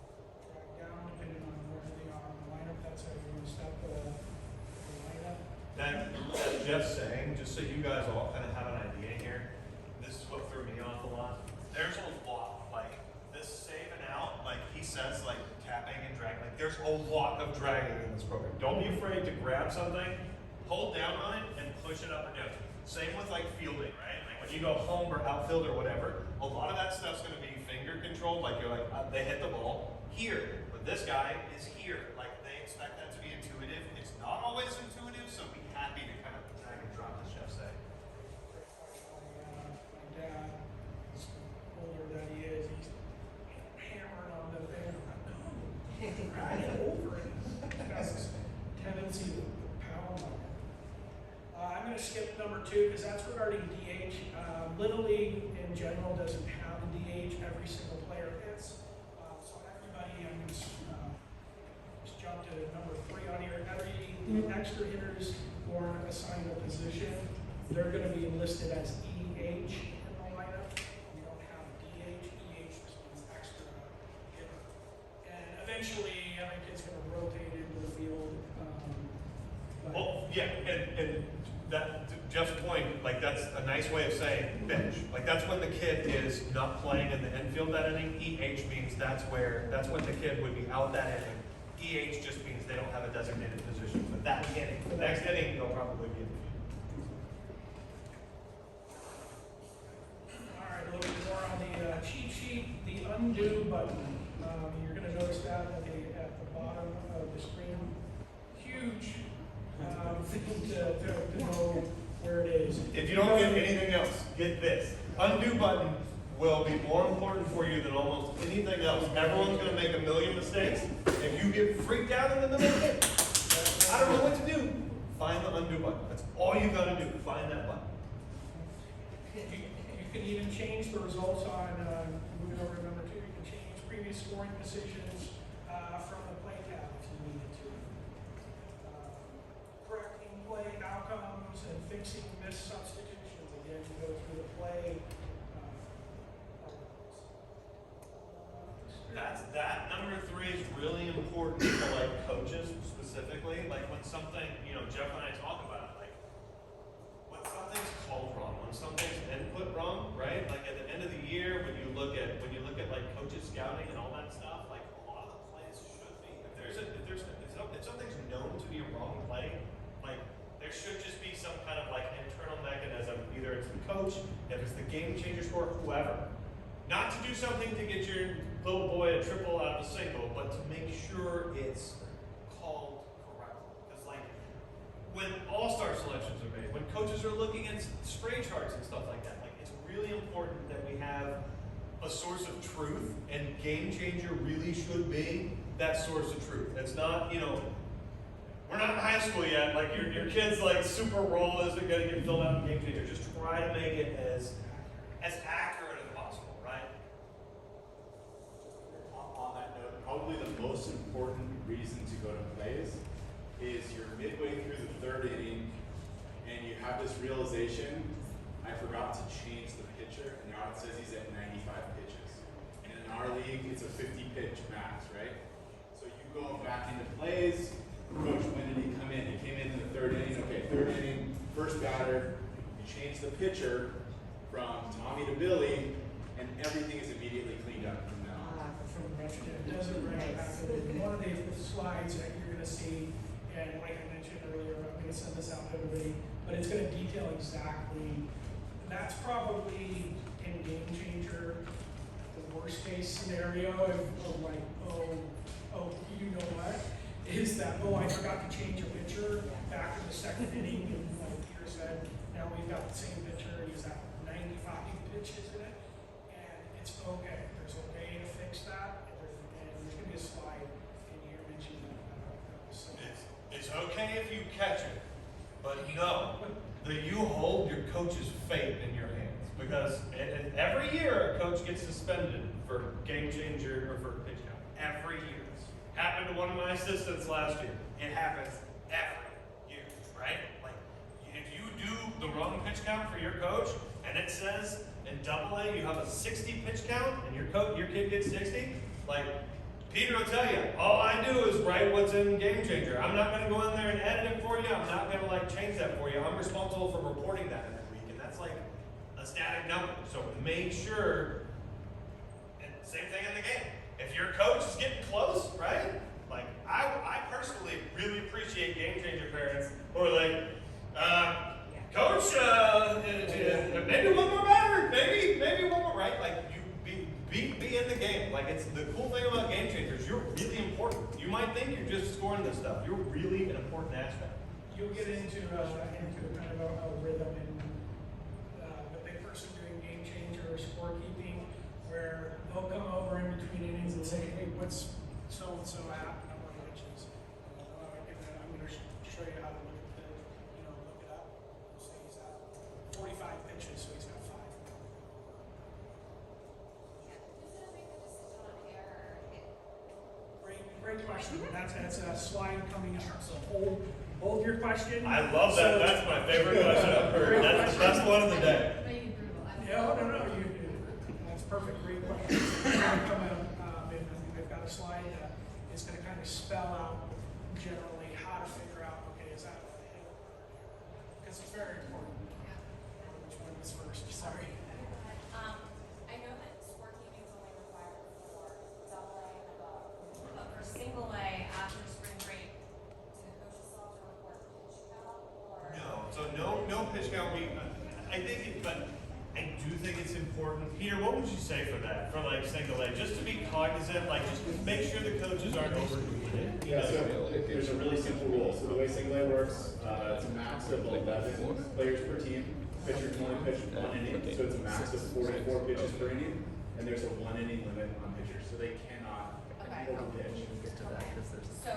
drag down, depending on where they are in the lineup. That's how you're going to set the lineup. That, as Jeff's saying, just so you guys all kind of have an idea here, this is what threw me off a lot. There's a lot, like this save and out, like he says, like tapping and dragging, like there's a lot of dragging in this program. Don't be afraid to grab something, hold down on it, and push it up or down. Same with like fielding, right? Like when you go home or outfield or whatever, a lot of that stuff's going to be finger controlled, like you're like, they hit the ball here, but this guy is here. Like they expect that to be intuitive. It's not always intuitive, so be happy to kind of drag and drop, as Jeff said. My dad, as older that he is, he's hammering on the thing. I'm like, no, drag it over it. He has this tendency to pound on it. I'm going to skip number 2 because that's regarding DH. Little League in general doesn't have a DH. Every single player hits. So everybody, I'm going to just jump to number 3 on here. Every extra hitters who are assigned a position, they're going to be listed as EH in the lineup. We don't have DH. EH just means extra hitter. eventually, I think it's gonna rotate into the field. But- Well, yeah, and that, to Jeff's point, like, that's a nice way of saying bench. Like, that's when the kid is not playing in the infield that inning. EH means that's when the kid would be out that inning. EH just means they don't have a designated position for that inning. The next inning, they'll probably be in the field. All right, a little bit more on the cheat sheet, the undo button. You're gonna notice that at the bottom of the screen. Huge thing to know where it is. If you don't get anything else, get this. Undo button will be more important for you than almost anything else. Everyone's gonna make a million mistakes. If you get freaked out in the middle of it, I don't know what to do. Find the undo button. That's all you gotta do. Find that button. You can even change the results on, moving over to number 2, you can change previous scoring decisions from the play tab if you needed to. Correcting play outcomes and fixing missed substitutions. Again, you go through the play. That number 3 is really important for like coaches specifically. Like when something, Jeff and I talk about it, like when something's called wrong, when something's input wrong, right? Like at the end of the year, when you look at like coaches scouting and all that stuff, like a lot of the plays should be. If something's known to be a wrong play, like there should just be some kind of like internal mechanism. Either it's the coach, if it's the game changer score, whoever. Not to do something to get your little boy a triple out of a single, but to make sure it's called correctly. Because like, when all-star selections are made, when coaches are looking at spray charts and stuff like that, like it's really important that we have a source of truth, and Game Changer really should be that source of truth. It's not, we're not in high school yet, like your kid's like super roll isn't gonna get filled out in Game Changer. Just try to make it as accurate as possible, right? On that note, probably the most important reason to go to plays is you're midway through the 3rd inning and you have this realization, I forgot to change the pitcher, and now it says he's at 95 pitches. And in our league, it's a 50 pitch max, right? So you go back into plays, coach, when did he come in? He came in the 3rd inning, okay, 3rd inning, first batter, you change the pitcher from Tommy to Billy, and everything is immediately cleaned up from now on. From it doesn't retroactive. One of the slides that you're going to see, and like I mentioned earlier, I'm going to send this out to everybody, but it's going to detail exactly. That's probably in Game Changer the worst case scenario of like, oh, you know what? Is that, I forgot to change a pitcher back in the 2nd inning, and like Peter said, now we've got the same pitcher, and he's at 95 pitches in it, and it's okay. There's a way to fix that, and there's going to be a slide in here mentioning that. It's okay if you catch it, but know that you hold your coach's fate in your hands. Because every year a coach gets suspended for Game Changer or for pitch count. Every year. Happened to one of my assistants last year. It happens every year, right? Like, if you do the wrong pitch count for your coach, and it says in AA you have a 60 pitch count, and your kid gets 60, like, Peter will tell you, all I do is write what's in Game Changer. I'm not going to go in there and edit it for you. I'm not going to like change that for you. I'm responsible for reporting that every week, and that's like a static number. So make sure, and same thing in the game. If your coach is getting close, right? Like I personally really appreciate Game Changer parents who are like, Coach, maybe one more batter, maybe one more, right? Like you be in the game. Like it's the cool thing about Game Changers. You're really important. You might think you're just scoring this stuff. You're really an important aspect. You'll get into kind of a rhythm and with a person doing Game Changer or scorekeeping, where they'll come over in between innings and say, hey, what's so and so at number of pitches? And then I'm going to show you how to look at look it up. So he's at 45 pitches, so he's got 5. Great question. That's a slide coming up. So hold your question. I love that. That's my favorite question I've heard. That's the best one of the day. No. That's perfect. Great question. I've got a slide that it's going to kind of spell out generally how to figure out, okay, is that a hit or because it's very important. Which one was first? Sorry. I know that scorekeeping is only required for double A and above. But for single A after spring break, Do the coaches still have to report pitch count or? No, so no pitch count. I think it, but I do think it's important. Peter, what would you say for that? For like single A, just to be cognizant, like just make sure the coaches aren't overdoing it. Yeah, so there's a really simple rule. So the way single A works, it's a max of 11 players per team. Pitcher can only pitch 1 inning, so it's a max of 44 pitches per inning, and there's a 1 inning limit on pitchers, so they cannot Okay. overpitch. Get to that because there's So,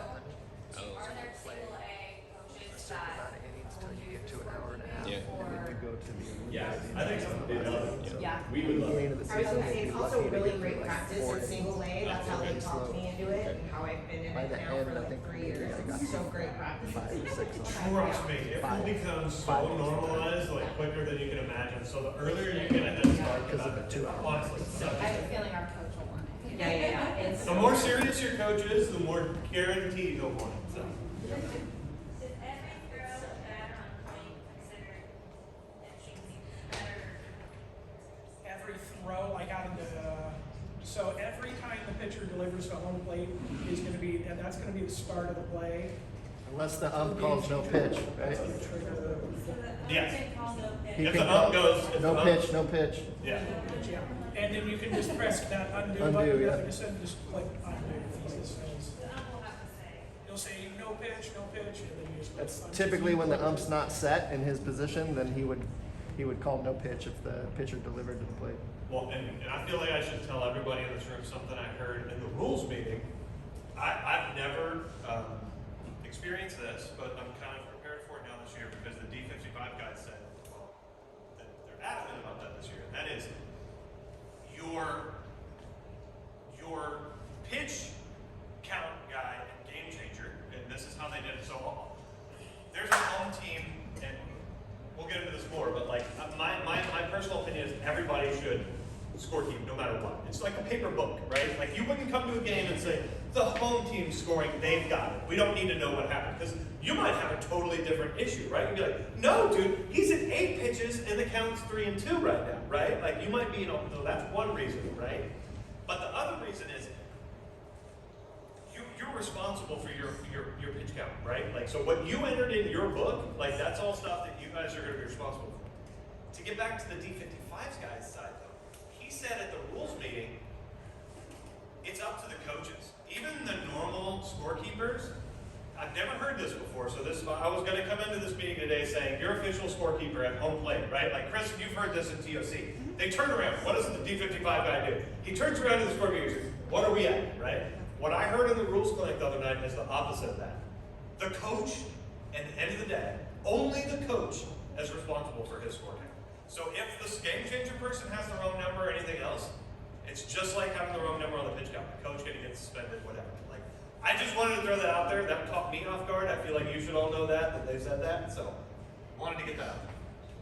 are there single A coaches that amount of innings till you get to an hour and a half. Yeah. And then you go to the Yeah, I think so. they love it. Yeah. We would love End it. of the I was season, gonna say, you'd it's be also lucky to really get great like practice 4 in single A, that's how they talked me into it, and how I've been in By it the now end, for I like think 3 years, I got it's so great practice. 5 or 6 on Trust me, it will become so Five. normalized, like quicker than you can imagine. So the earlier you get a head start, Because of the 2 hours. honestly. I have a feeling our coach will want it. Yeah, it's. The more serious your coach is, the more guaranteed he'll want it. So. Is every throw that on point considered pitching better? Every throw, like out of the, so every time the pitcher delivers to home plate is going to be, and that's going to be the start of the play. Unless the calls no pitch, right? That's going to trigger So the Yes. can call no pitch. He If can the call ump goes, if no the ump- pitch, no pitch. Yeah. the, yeah. And then you can just press that undo Undo, button, yeah. just click undo. If he just says, The ump will have to say. he'll say no pitch, and then you just click That's undo. typically when the ump's not set in his position, then he would call no pitch if the pitcher delivered to the plate. Well, and I feel like I should tell everybody in this room something I heard in the rules meeting. I've never experienced this, but I'm kind of prepared for it now this year because the D55 guys said, well, that they're adamant about that this year. And that is your pitch count guy and game changer, and this is how they did it. So there's a home team, and we'll get into this more, but like my personal opinion is everybody should scorekeep no matter what. It's like a paper book, right? Like you wouldn't come to a game and say, the home team's scoring, they've got it. We don't need to know what happened. Because you might have a totally different issue, right? You'd be like, no, dude, he's at 8 pitches and the count's 3-2 right now, right? Like you might be, so that's one reason, right? But the other reason is you're responsible for your pitch count, right? Like, so what you entered in your book, like that's all stuff that you guys are going to be responsible for. To get back to the D55's guys' side, though, he said at the rules meeting, it's up to the coaches. Even the normal scorekeepers, I've never heard this before, so I was going to come into this meeting today saying, your official scorekeeper at home plate, right? Like, Chris, you've heard this in TOC. They turn around. What does the D55 guy do? He turns around to the scorekeeper and says, what are we at, right? What I heard in the rules clinic the other night is the opposite of that. The coach, at the end of the day, only the coach is responsible for his score count. So if the game changer person has the wrong number or anything else, it's just like having the wrong number on the pitch count. The coach gonna get suspended, whatever. Like, I just wanted to throw that out there. That caught me off guard. I feel like you should all know that they said that. So, wanted to get that out.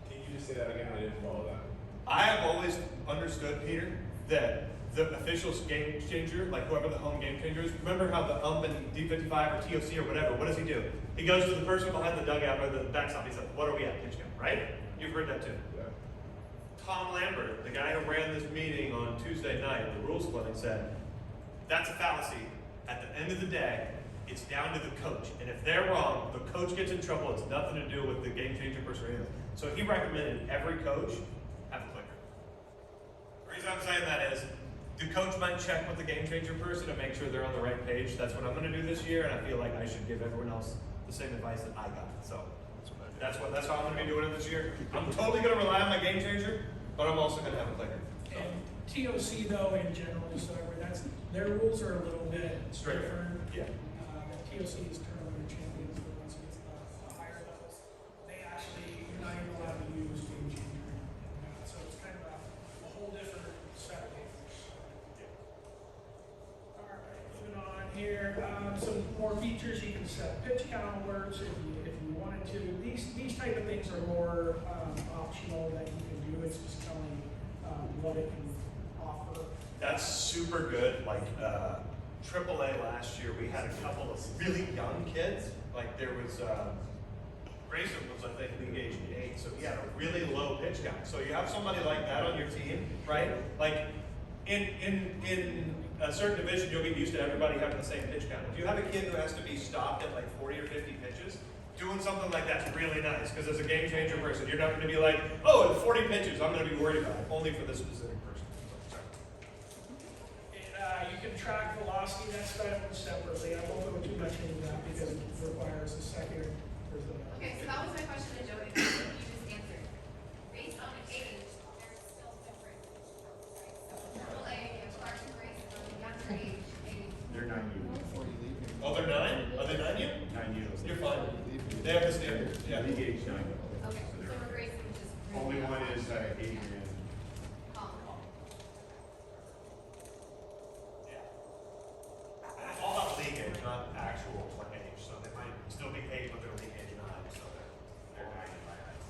Can you just say that again? I didn't follow that. I have always understood, Peter, that the official game changer, like whoever the home game changer is, remember how the ump in D55 or TOC or whatever, what does he do? He goes to the person behind the dugout or the backstop. He says, what are we at, pitch count, right? You've heard that too. Yeah. Tom Lambert, the guy who ran this meeting on Tuesday night at the rules clinic, said, that's a fallacy. At the end of the day, it's down to the coach. And if they're wrong, the coach gets in trouble. It's nothing to do with the game changer person or anything. So he recommended every coach have a clicker. The reason I'm saying that is, the coach might check with the game changer person to make sure they're on the right page. That's what I'm going to do this year, and I feel like I should give everyone else the same advice that I got. So that's how I'm going to be doing it this year. I'm totally going to rely on my game changer, but I'm also going to have a clicker. And TOC though, in general, just so everybody, their rules are a little bit Straight. different. Yeah. TOC is tournament champions, but once it gets the higher levels, they actually, you're not even allowed to use game changer. So it's kind of a whole different set of games. All right, moving on here. Some more features. You can set pitch count alerts if you wanted to. These type of things are more optional that you can do. It's just telling what it can offer. That's super good. Like, AAA last year, we had a couple of really young kids. Like there was, Grayson was, I think, league age 8, so he had a really low pitch count. So you have somebody like that on your team, right? Like in a certain division, you'll get used to everybody having the same pitch count. If you have a kid who has to be stopped at like 40 or 50 pitches, doing something like that's really nice, because as a game changer person, you're not going to be like, oh, at 40 pitches, I'm going to be worried about it, only for this specific person. You can track velocity, that's done separately. I won't go too much into that because it requires a second. Okay, so that was my question to Joey, you just answered. Based on age, there's still different strokes, right? So AAA, you have Clark and Grace, from a younger age, maybe. They're 9 years. Oh, they're 9? Are they 9 you? 9 years. You're fine. They have the standard. Yeah. League age 9. Okay, so for Grace, which is. Only one is Adrian. And it's all about league age, not actual play age. So they might still be 8, but they're league age 9. So they're 9 in my eyes.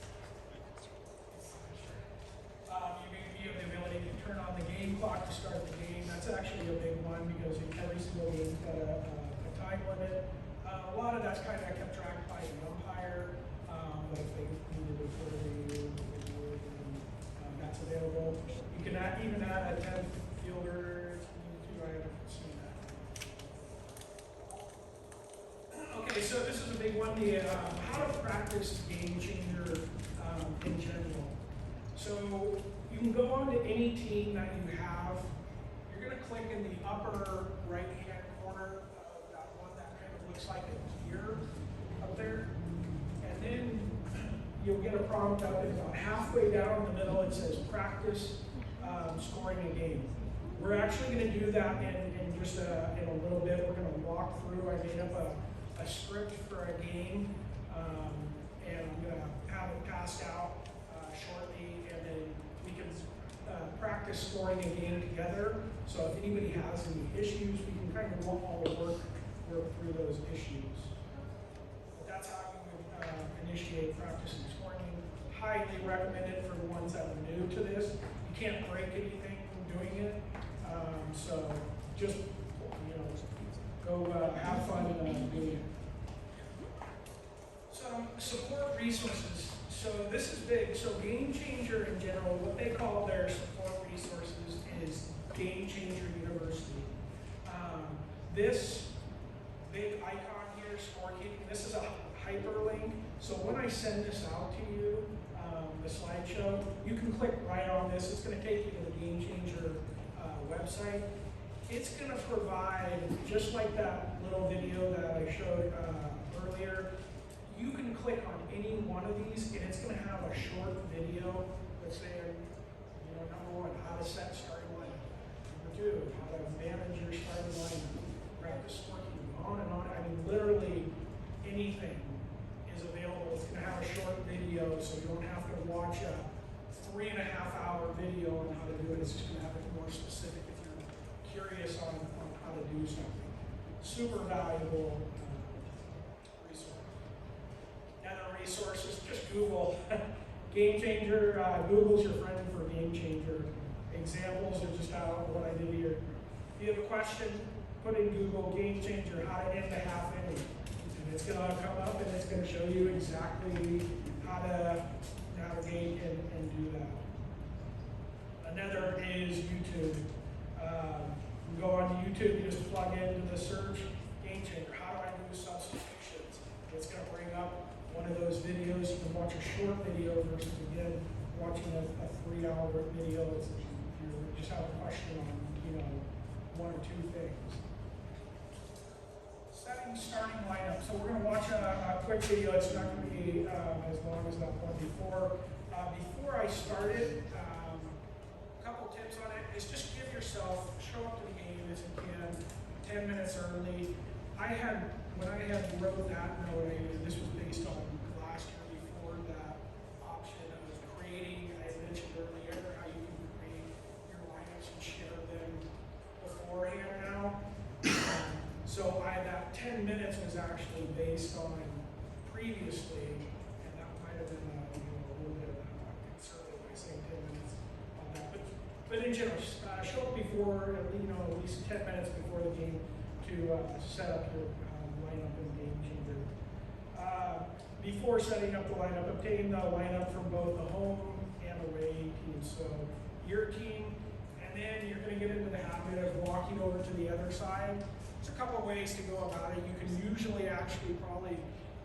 You have the ability to turn on the game clock to start the game. That's actually a big one because every single game's got a time limit. A lot of that's kind of kept tracked by the umpire, but if they needed to put a video, that's available. You can even add a 10th fielder if you need to. I haven't seen that. Okay, so this is a big one, the how to practice GameChanger in general. So you can go on to any team that you have. You're going to click in the upper right-hand corner of that one that kind of looks like a gear up there. And then you'll get a prompt up, and about halfway down the middle it says practice scoring a game. We're actually going to do that in just in a little bit. We're going to walk through. I made up a script for a game, and I'm going to have it passed out shortly, and then we can practice scoring a game together. So if anybody has any issues, we can kind of all work through those issues. But that's how you would initiate practicing scoring. Highly recommend it for the ones that are new to this. You can't break anything from doing it. So just, go have fun doing it. Some support resources. So this is big. So GameChanger in general, what they call their support resources is GameChanger University. This big icon here, scorekeeping, this is a hyperlink. So when I send this out to you, the slideshow, you can click right on this. It's going to take you to the GameChanger website. It's going to provide, just like that little video that I showed earlier, you can click on any one of these and it's going to have a short video that's saying, number 1, how to set starting line. Number 2, how to manage your starting line, practice scorekeeping, on and on. I mean, literally anything is available. It's going to have a short video, so you don't have to watch a 3.5-hour video on how to do it. It's just going to have it more specific if you're curious on how to do something. Super valuable resource. Other resources, just Google. GameChanger, Google's your friend for GameChanger. Examples are just what I did here. If you have a question, put in Google GameChanger, how to end a half inning. And it's going to come up and it's going to show you exactly how to navigate and do that. Another is YouTube. You go on YouTube, you just plug into the search GameChanger. How do I do substitutions? It's going to bring up one of those videos. You can watch a short video versus, again, watching a 3-hour video. You just have a question on, 1 or 2 things. Setting starting lineup. So we're going to watch a quick video. It's not going to be as long as that one before. Before I started, a couple tips on it is just give yourself, show up to the game as you can, 10 minutes early. When I had wrote that note, this was based on last year before that option of creating, I had mentioned earlier, how you can create your lineups and share them beforehand now. So that 10 minutes was actually based on previously, and that might have been a little bit conservative by saying 10 minutes on that. But in general, show up before, at least 10 minutes before the game. set up your lineup in GameChanger. Before setting up the lineup, obtain the lineup from both the home and away teams. So your team, and then you're going to get into the habit of walking over to the other side. There's a couple ways to go about it. You can usually actually probably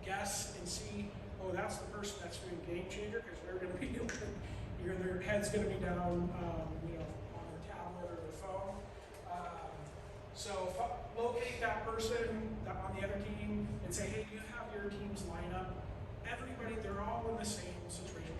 guess and see, oh, that's the person that's doing GameChanger, because they're going to be doing, their head's going to be down, on their tablet or their phone. So locate that person on the other team and say, hey, do you have your team's lineup? Everybody, they're all in the same situation.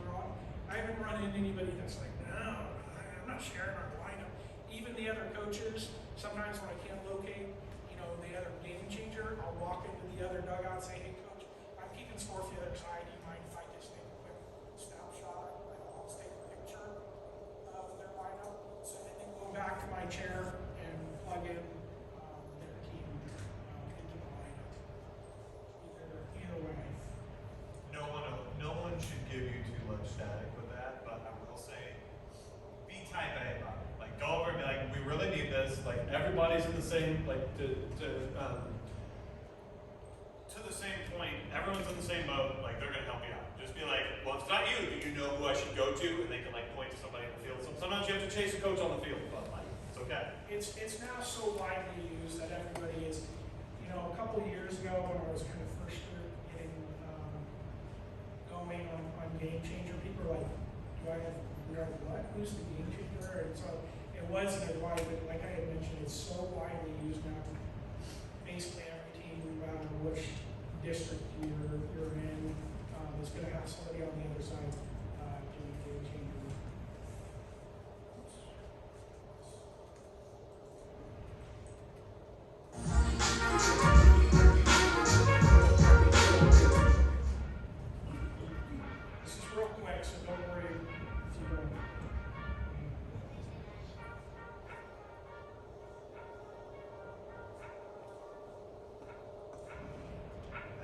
I haven't run into anybody that's like, no, I'm not sharing our lineup. Even the other coaches, sometimes when I can't locate, the other GameChanger, I'll walk into the other dugout and say, hey coach, I'm keeping score for the other side. Do you mind if I just take a quick snapshot? I'll just take a picture of their lineup. So I then go back to my chair and plug in their team into the lineup. Either way. No one should give you too much static with that, but I will say, be type A about it. Like, go over and be like, we really need this. Like, everybody's in the same, like, to the same point, everyone's in the same boat. Like, they're gonna help you out. Just be like, well, if it's not you, do you know who I should go to? And they can like point to somebody in the field. Sometimes you have to chase a coach on the field, but like, it's okay. It's now so widely used that everybody is, a couple of years ago when I was kind of first getting going on GameChanger, people were like, do I have what? Who's the GameChanger? And so it wasn't as wide, but like I had mentioned, it's so widely used now. Basically every team, no matter which district you're in, is going to have somebody on the other side doing GameChanger. This is real quick, so don't worry if you don't.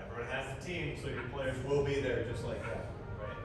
Everyone has a team, so your players will be there just like that, right?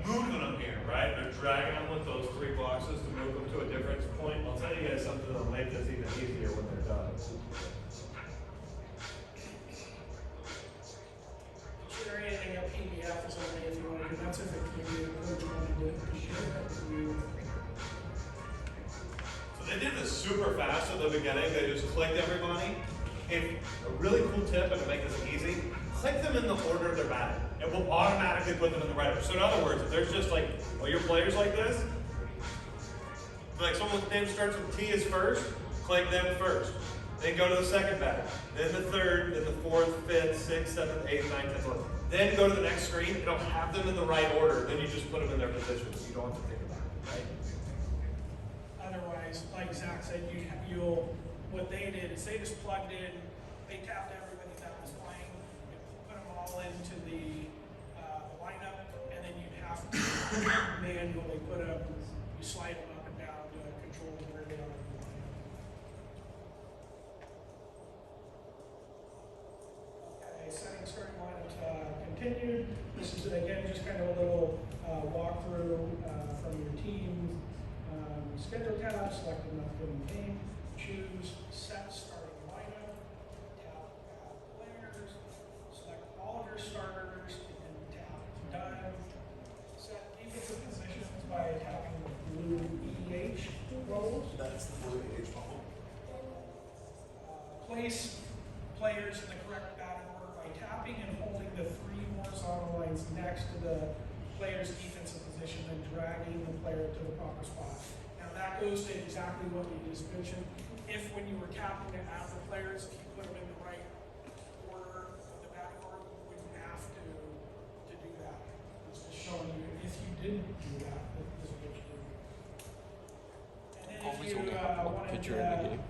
Moving them here, right? They're dragging them with those 3 boxes to move them to a different point. I'll tell you guys something that'll make this even easier when they're done. Share anything up PDF is only if you want to, because that's if it can be a coach wanting to share it with you. So they did this super fast at the beginning. They just clicked everybody. If a really cool tip, and to make this easy, click them in the order they're batting. It will automatically put them in the right order. So in other words, if there's just like, your players like this, like someone's name starts with T is first, click them first. Then go to the second batter, then the third, then the fourth, fifth, sixth, seventh, eighth, ninth, 10th, 11th. Then go to the next screen, it'll have them in the right order, then you just put them in their positions. You don't have to think about it, right? Otherwise, like Zach said, what they did is they just plugged in, they tapped everybody that was playing, put them all into the lineup, and then you'd have to manually put them, you slide them up and down to control where they are in the lineup. Okay, starting lineups continued. This is again just kind of a little walkthrough from your team. Schedule tab, select enough given game, choose set starting lineup, tap add players, select all of your starters, and tap done. Set defensive positions by tapping the blue EH roles. That's the blue EH bubble. Place players in the correct batting order by tapping and lines next to the player's defensive position and dragging the player to the proper spot. Now that goes to exactly what you just mentioned. If when you were tapping it out the players, if you put them in the right order of the batting order, you wouldn't have to do that. It's just showing you if you didn't do that, this is what you do. And then Always if you only have one wanted pitcher in the game,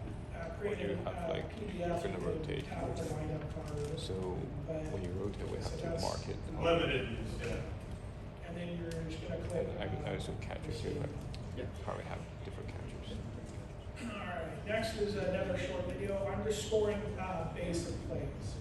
create or you a have, like, PDF, you're gonna you could rotate. tap the lineup card. So when you rotate, we have So to that's- mark it. Limited use, yeah. And then you're just gonna click. I assume catchers too, but probably have different catchers. Alright, next is another short video, underscoring basic plays.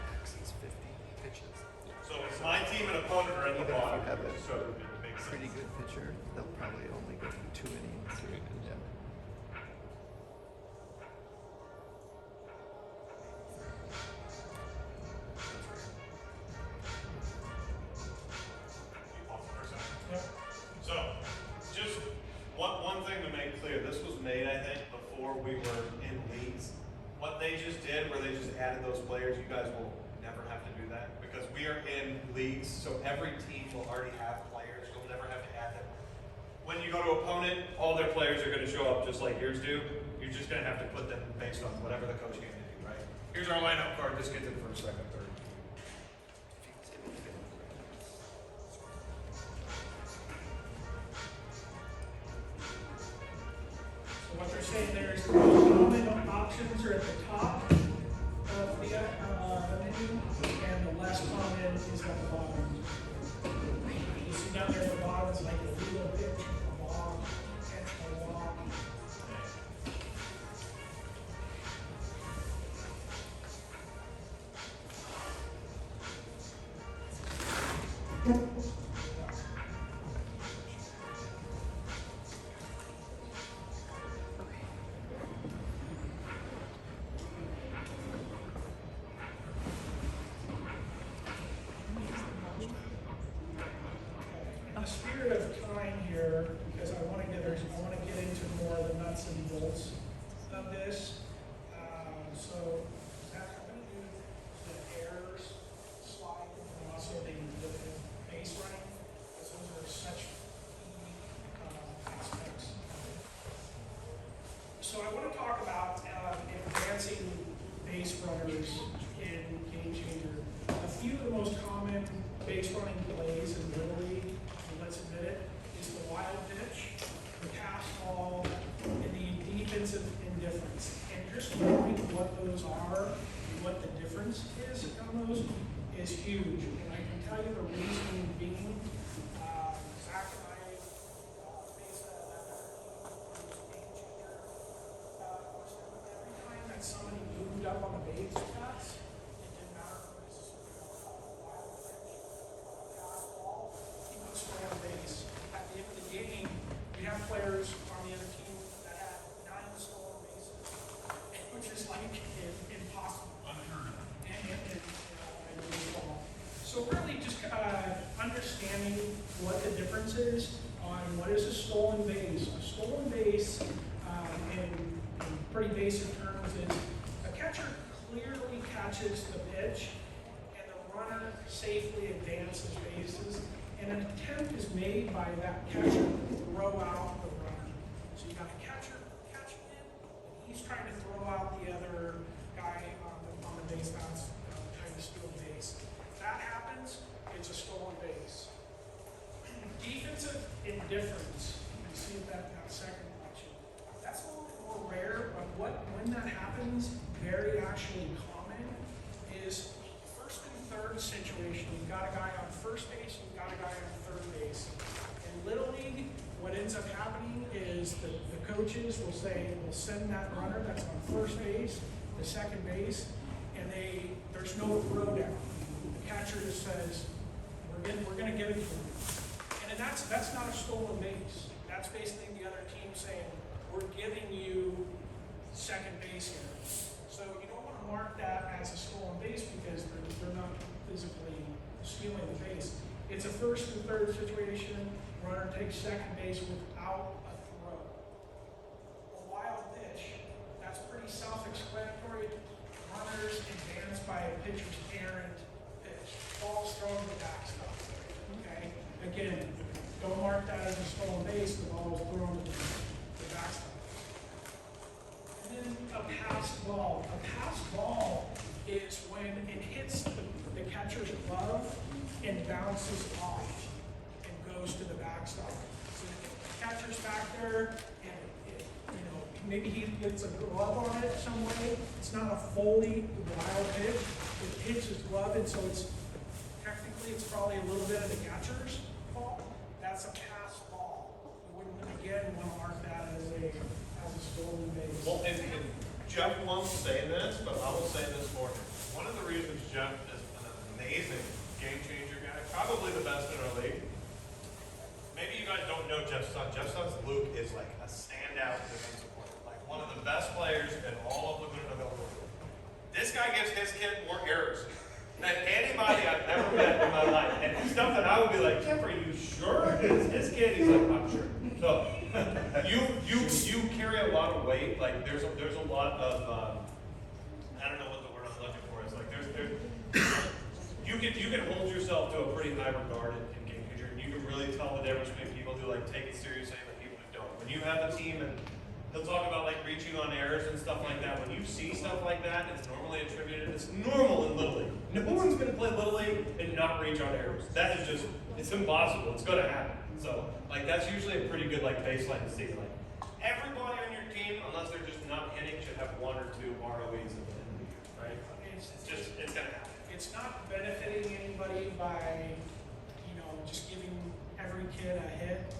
Maxes 50 pitches. So if my team and opponent are in the Even if bottom, you have a so it makes pretty sense. good pitcher, they'll probably only go through 2 innings. Yeah. Pause for a second. Yep. So, just one thing to make clear, this was made, I think, before we were in leagues. What they just did, where they just added those players, you guys will never have to do that, because we are in leagues, so every team will already have players, you'll never have to add them. When you go to opponent, all their players are gonna show up just like yours do, you're just gonna have to put them based on whatever the coach gave you, right? Here's our lineup card, this gets in first, second, third. So what they're saying there is the most common options are at the top of the menu, and the less common is at the bottom. You see down there at the bottom, it's like a real pitch, a ball, catch, a walk. In the spirit of time here, because I want to get into more of the nuts and bolts of this. So Zach, I'm going to do the errors slide and also the base running, because those are such key aspects. So I want to talk about advancing base runners in GameChanger. A few of the most common base running plays in Little League, and let's admit it, is the wild pitch, the pass ball, and the defensive indifference. And just knowing what those are and what the difference is on those is huge. And I can tell you the reason being, Zach and I faced that GameChanger. Every time that somebody moved up on the base paths, it didn't matter if it was wild pitch, fastball, he would stay on base. At the end of the game, we have players on the other team that had 9 stolen bases, which is like impossible. Unheard of. And baseball. So really just understanding what the difference is on what is a stolen base. A stolen base, in pretty basic terms, is a catcher clearly catches the pitch and the runner safely advances bases, and an attempt is made by that catcher to throw out the runner. So you got a catcher catching it, and he's trying to throw out the other guy on the base paths, trying to steal the base. If that happens, it's a stolen base. Defensive indifference, you see that second option. That's a little bit more rare, but when that happens, very actually common, is first and third situation. You've got a guy on first base, you've got a guy on third base. In Little League, what ends up happening is the coaches will say, we'll send that runner that's on first base to second base, and there's no throwdown. The catcher just says, we're gonna give it to him. And that's not a stolen base. That's basically the other team saying, we're giving you second base here. So you don't want to mark that as a stolen base because they're not physically stealing the base. It's a first and third situation. Runner takes second base without a throw. A wild pitch, that's pretty self-explanatory. Runners advance by a pitcher's errant pitch. Ball's thrown to the backstop. Okay? Again, don't mark that as a stolen base. The ball was thrown to the backstop. And then a passed ball. A passed ball is when it hits the catcher's glove and bounces off and goes to the backstop. So the catcher's back there, and maybe he gets a glove on it some way. It's not a fully wild pitch. It hits his glove, and so it's technically it's probably a little bit of the catcher's fault. That's a pass ball. You wouldn't again want to mark that as a stolen base. Well, and Geoff won't say this, but I will say this for him. One of the reasons Geoff is an amazing game changer guy, probably the best in our league. Maybe you guys don't know Geoff's son. Geoff's son Luke is like a standout defensive player, like one of the best players in all of Laguna Niguel. This guy gives his kid more errors than anybody I've ever met in my life, and stuff that I would be like, Geoff, are you sure? His kid, he's like, I'm sure. So you carry a lot of weight. Like there's a lot of I don't know what the word I'm looking for is. Like you can hold yourself to a pretty high regard in game changer, and you can really tell the difference between people who like take it seriously and the people who don't. When you have a team and he'll talk about like reaching on errors and stuff like that. When you see stuff like that, it's normally attributed. It's normal in Little League. No one's going to play Little League and not reach on errors. That is just, it's impossible. It's going to happen. So, like, that's usually a pretty good like baseline to see. Like, everybody on your team, unless they're just not hitting, should have one or two ROEs at the end of the year, right? It's going to happen. It's not benefiting anybody by, just giving every kid a hit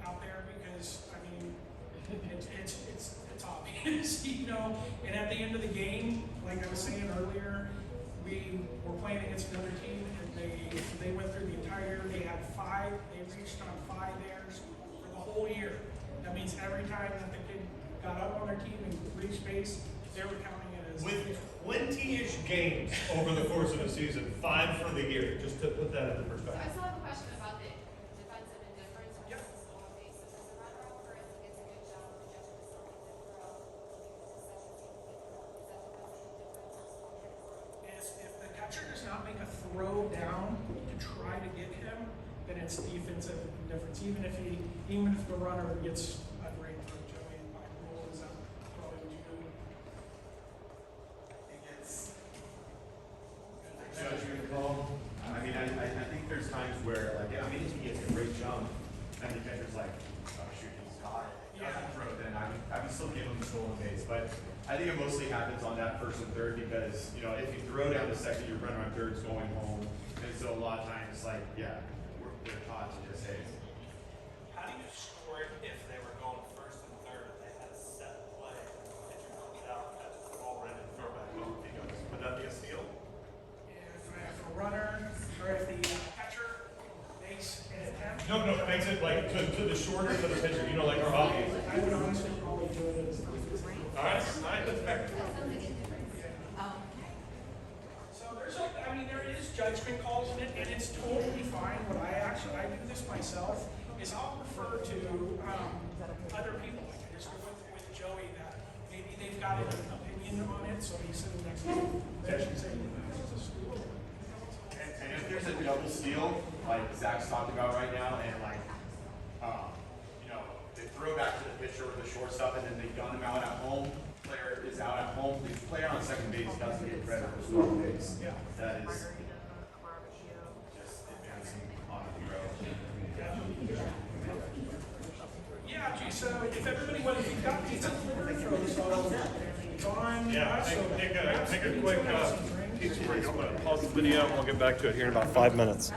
out there because, I mean, it's obvious, and at the end of the game, like I was saying earlier, we were playing against another team and they went through the entire year. They had they reached on 5 errors for the whole year. That means every time that the kid got up on their team and reached base, they were counting it as with 20-ish games over the course of a season, 5 for the year, just to put that into So I perspective. still have a question about the defensive indifference versus the stolen bases. As a runner up first, gets a good job of Geoff Costello if the catcher does not make a throw down to try to get him, then it's defensive indifference. Even if the runner gets a great throw, Joey, and by rule is that probably what you do. I think it's a judgment call. I mean, I think there's times where, like, I mean, if he gets a great jump, and the catcher's like, oh shoot, he's caught it. Doesn't throw, then I would still give him the stolen base. But I think it mostly happens on that first and third because, if you throw down the second, your runner on third's going home. And so a lot of times, like, they're taught to just, hey, How do you score it if they were going first and third and they had a set play and the pitcher comes out, catches the ball right and throw back home? Would that be a steal? If a runner, or if the catcher makes an attempt. No, makes it like to the shorter to the pitcher, like our hockey. I would honestly probably do it as All right, that's fair. So there is judgment calls in it, and it's totally fine. What I do this myself, is I'll refer to other people. Like I just with Joey that maybe they've got an opinion on it, so he's sitting next to me. They should say, it's a steal. and if there's a double steal, like Zach's talked about right now, and like, they throw back to the pitcher with the shortstop, and then they gun him out at home. Player is out at home. The player on second base doesn't get credit for stolen base. Yeah. That is just advancing on the throw. Yeah, gee, so if everybody went, if you've got pizza delivery throws, so it's on. Yeah, us, so take a quick pizza break. I'm going to pause the video and we'll get back to it here in about 5 minutes.